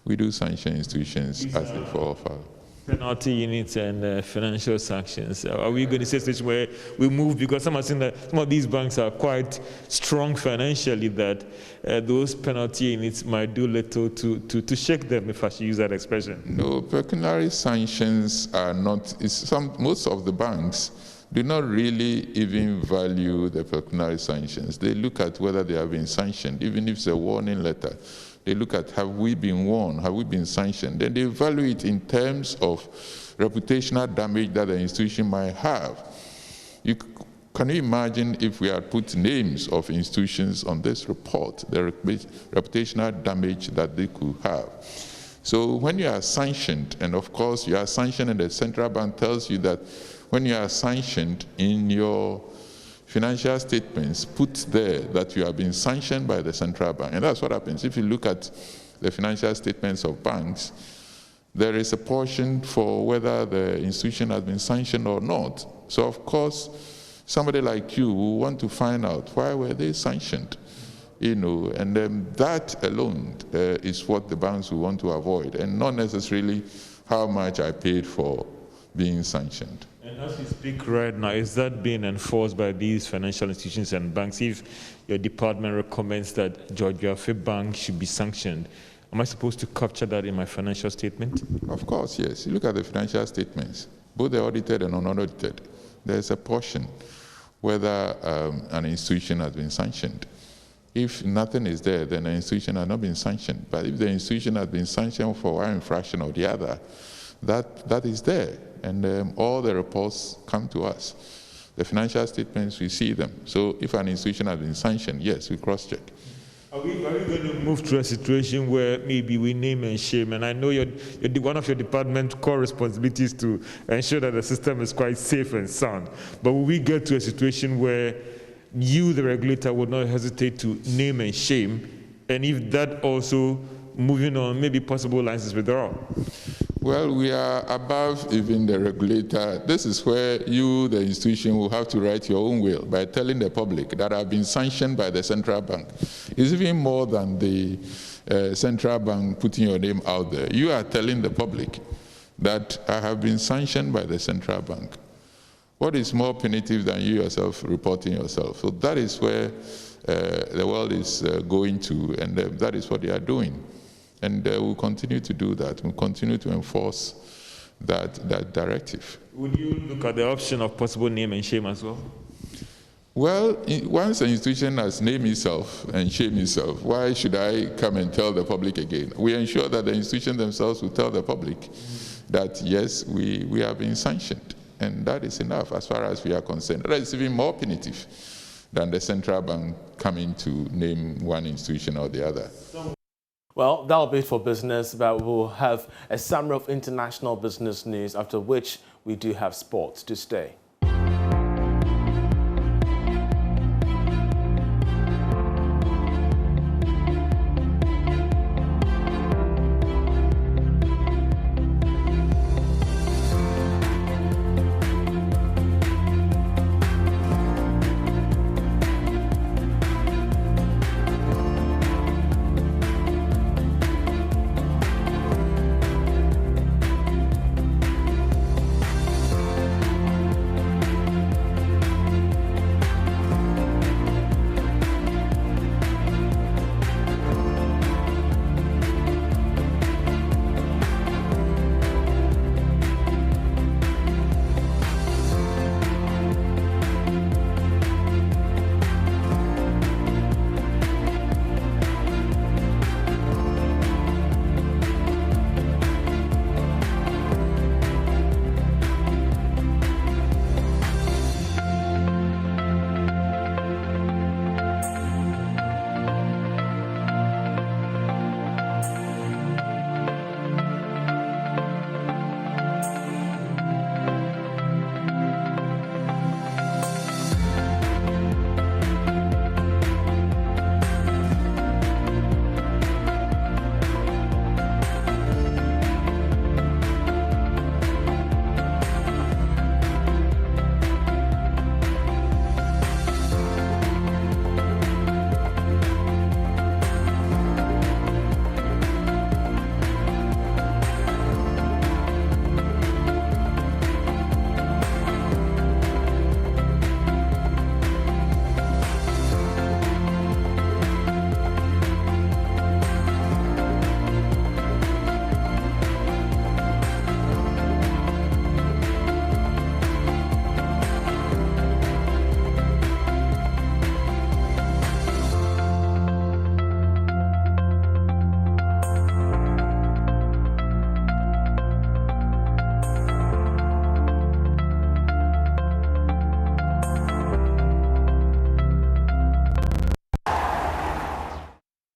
we do sanction institutions as they fall foul. Penalty units and financial sanctions. Are we going to see a situation where we move, because some are saying that some of these banks are quite strong financially, that those penalty units might do little to shake them, if I should use that expression? No, pecuniary sanctions are not, most of the banks do not really even value the pecuniary sanctions. They look at whether they have been sanctioned, even if it's a warning letter. They look at, have we been warned, have we been sanctioned? Then they value it in terms of reputational damage that the institution might have. Can you imagine if we had put names of institutions on this report, the reputational damage that they could have? So when you are sanctioned, and of course you are sanctioned and the central bank tells you that when you are sanctioned in your financial statements, put there that you have been sanctioned by the central bank. And that's what happens. If you look at the financial statements of banks, there is a portion for whether the institution has been sanctioned or not. So of course, somebody like you will want to find out why were they sanctioned, and that alone is what the banks will want to avoid, and not necessarily how much I paid for being sanctioned. And as we speak right now, is that being enforced by these financial institutions and banks? If your department recommends that Georgia Bank should be sanctioned, am I supposed to capture that in my financial statement? Of course, yes. You look at the financial statements, both the audited and unaudited. There's a portion whether an institution has been sanctioned. If nothing is there, then the institution has not been sanctioned. But if the institution has been sanctioned for one infraction or the other, that is there. And all the reports come to us. The financial statements, we see them. So if an institution has been sanctioned, yes, we cross-check. Are we going to move to a situation where maybe we name and shame? And I know one of your department's core responsibilities to ensure that the system is quite safe and sound. But will we get to a situation where you, the regulator, would not hesitate to name and shame? And if that also, moving on, maybe possible license withdrawal? Well, we are above even the regulator. This is where you, the institution, will have to write your own will by telling the public that I've been sanctioned by the central bank. It's even more than the central bank putting your name out there. You are telling the public that I have been sanctioned by the central bank. What is more punitive than you yourself reporting yourself? So that is where the world is going to, and that is what they are doing. And we'll continue to do that. We'll continue to enforce that directive. Would you look at the option of possible name and shame as well? Well, once an institution has named itself and shamed itself, why should I come and tell the public again? We ensure that the institution themselves will tell the public that, yes, we have been sanctioned. And that is enough as far as we are concerned. That is even more punitive than the central bank coming to name one institution or the other. Well, that'll be it for business, but we'll have a summary of international business news, after which we do have sports to stay.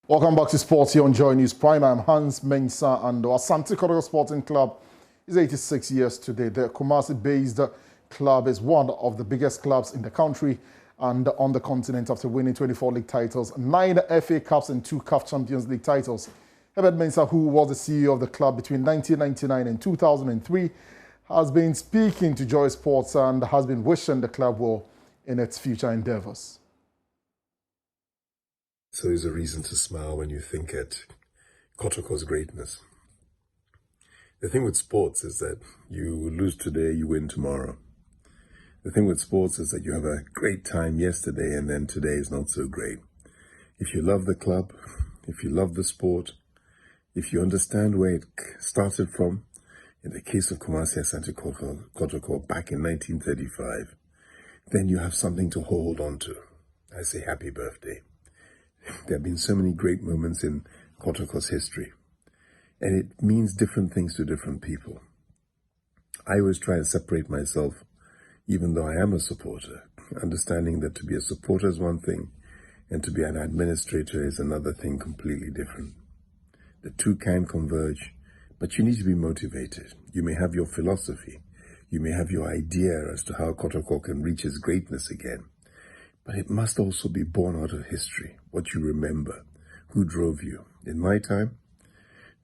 Welcome back to Sports here on Joy News Prime. I'm Hans Mensah, and our Asante Kotoko Sporting Club is 86 years today. The Kumasi-based club is one of the biggest clubs in the country and on the continent after winning 24 league titles, 9 FA Cups and 2 CAF Champions League titles. Herbert Mensah, who was the CEO of the club between 1999 and 2003, has been speaking to Joy Sports and has been wishing the club well in its future endeavours. So there's a reason to smile when you think at Kotoko's greatness. The thing with sports is that you lose today, you win tomorrow. The thing with sports is that you have a great time yesterday and then today is not so great. If you love the club, if you love the sport, if you understand where it started from, in the case of Kumasi Asante Kotoko back in 1935, then you have something to hold on to. I say happy birthday. There have been so many great moments in Kotoko's history, and it means different things to different people. I always try to separate myself, even though I am a supporter, understanding that to be a supporter is one thing, and to be an administrator is another thing completely different. The two can converge, but you need to be motivated. You may have your philosophy, you may have your idea as to how Kotoko can reach its greatness again, but it must also be born out of history, what you remember, who drove you. In my time,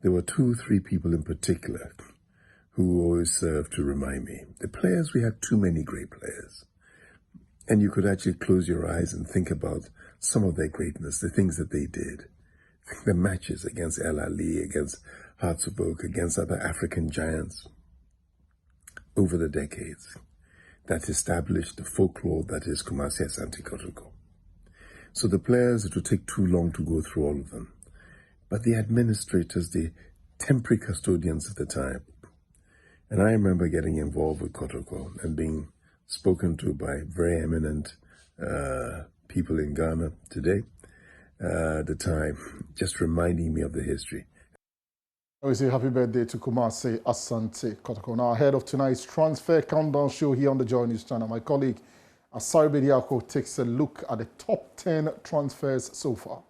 there were 2 or 3 people in particular who always served to remind me. The players, we had too many great players. And you could actually close your eyes and think about some of their greatness, the things that they did. The matches against El Ali, against Hearts of Oak, against other African giants over the decades that established the folklore that is Kumasi Asante Kotoko. So the players, it would take too long to go through all of them. But the administrators, the temporary custodians at the time, and I remember getting involved with Kotoko and being spoken to by very eminent people in Ghana today, at the time, just reminding me of the history. We say happy birthday to Kumasi Asante Kotoko. Now, ahead of tonight's transfer countdown show here on the Joy News channel, my colleague Asari Bediako takes a look at the top 10 transfers so far.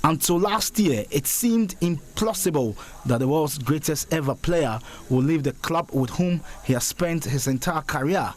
Until last year, it seemed implausible that the world's greatest ever player will leave the club with whom he has spent his entire career.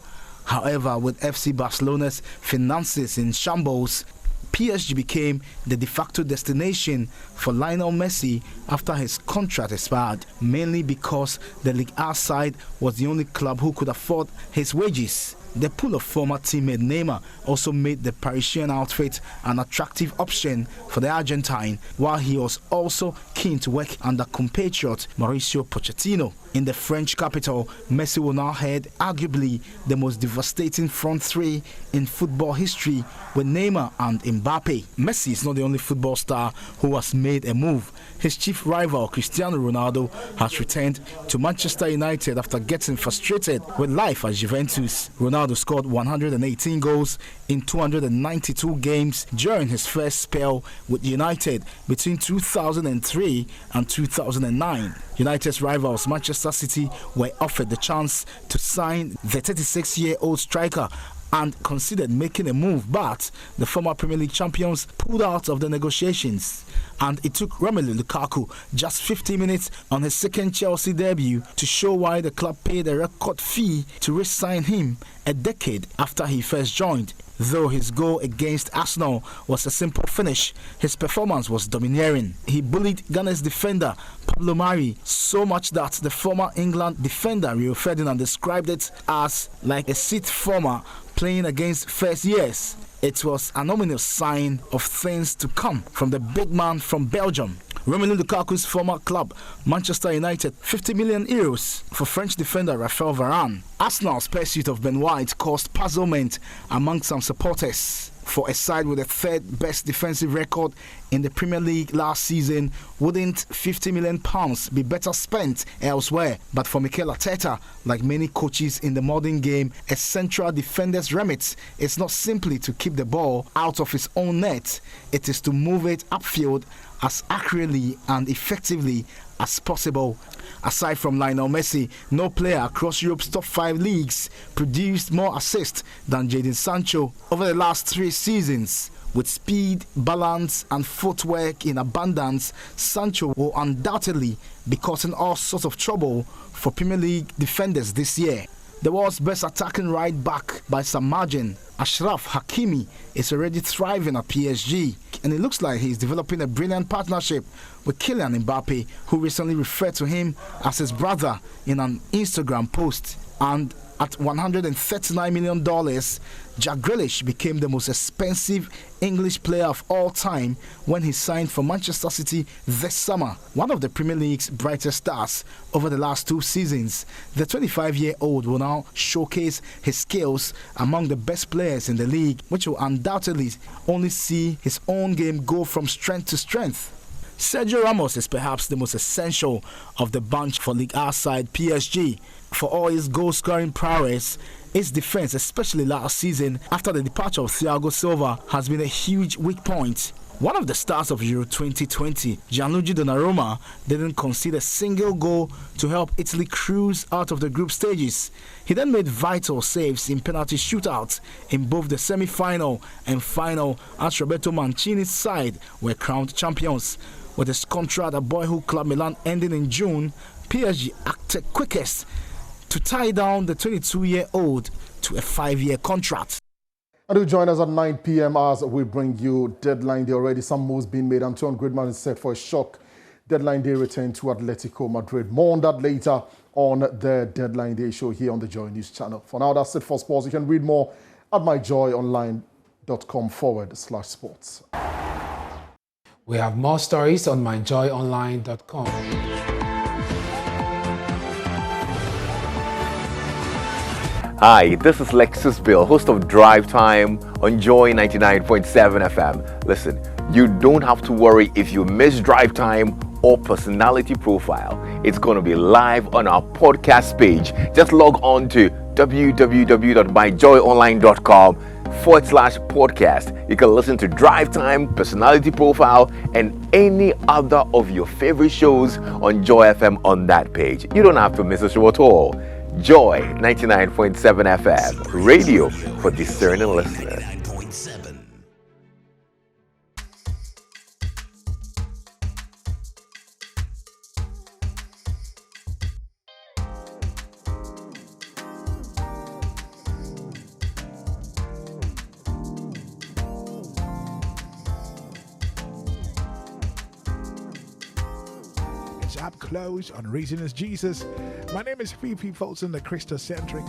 However, with FC Barcelona's finances in shambles, PSG became the de facto destination for Lionel Messi after his contract expired, mainly because the Ligue A side was the only club who could afford his wages. The pool of former teammate Neymar also made the Parisian outfit an attractive option for the Argentine, while he was also keen to work under compatriot Mauricio Pochettino. In the French capital, Messi will now head arguably the most devastating front three in football history with Neymar and Mbappe. Messi is not the only football star who has made a move. His chief rival, Cristiano Ronaldo, has returned to Manchester United after getting frustrated with life at Juventus. Ronaldo scored 118 goals in 292 games during his first spell with United between 2003 and 2009. United's rivals, Manchester City, were offered the chance to sign the 36-year-old striker and considered making a move, but the former Premier League champions pulled out of the negotiations. And it took Romelu Lukaku just 50 minutes on his second Chelsea debut to show why the club paid a record fee to re-sign him a decade after he first joined. Though his goal against Arsenal was a simple finish, his performance was domineering. He bullied Ghana's defender Pablo Mari so much that the former England defender Rio Ferdinand described it as like a sixth former playing against first years. It was an ominous sign of things to come from the big man from Belgium. Romelu Lukaku's former club, Manchester United, 50 million euros for French defender Raphael Varane. Arsenal's pursuit of Ben White caused puzzlement among some supporters. For a side with the third best defensive record in the Premier League last season, wouldn't £50 million be better spent elsewhere? But for Mikel Arteta, like many coaches in the modern game, a central defender's remit is not simply to keep the ball out of his own net, it is to move it upfield as accurately and effectively as possible. Aside from Lionel Messi, no player across Europe's top 5 leagues produced more assists than Jadon Sancho over the last 3 seasons. With speed, balance, and footwork in abundance, Sancho will undoubtedly be causing all sorts of trouble for Premier League defenders this year. The world's best attacking right back by some margin, Achraf Hakimi, is already thriving at PSG, and it looks like he's developing a brilliant partnership with Kylian Mbappe, who recently referred to him as his brother in an Instagram post. And at $139 million, Jack Grealish became the most expensive English player of all time when he signed for Manchester City this summer. One of the Premier League's brightest stars over the last 2 seasons, the 25-year-old will now showcase his skills among the best players in the league, which will undoubtedly only see his own game go from strength to strength. Sergio Ramos is perhaps the most essential of the bunch for Ligue A side PSG. For all his goal-scoring prowess, his defense, especially last season after the departure of Thiago Silva, has been a huge weak point. One of the stars of Euro 2020, Gianluigi Donnarumma, didn't concede a single goal to help Italy cruise out of the group stages. He then made vital saves in penalty shootouts in both the semi-final and final as Roberto Mancini's side were crowned champions. With his contract at boyhood club Milan ending in June, PSG acted quickest to tie down the 22-year-old to a 5-year contract. And do join us at 9 p.m. as we bring you Deadline Day. Already some moves being made. Antoine Griezmann is set for a shock Deadline Day return to Atletico Madrid. More on that later on the Deadline Day show here on the Joy News channel. For now, that's it for sports. You can read more at myjoyonline.com/sports. We have more stories on myjoyonline.com. Hi, this is Lexus Bill, host of Drive Time on Joy 99.7 FM. Listen, you don't have to worry if you miss Drive Time or Personality Profile. It's going to be live on our podcast page. Just log on to www.myjoyonline.com/podcast. You can listen to Drive Time, Personality Profile, and any other of your favorite shows on Joy FM on that page. You don't have to miss a show at all. Joy 99.7 FM, radio for discerning listeners. Up close on Reason is Jesus. My name is Fifi Folsom, the Christocentric.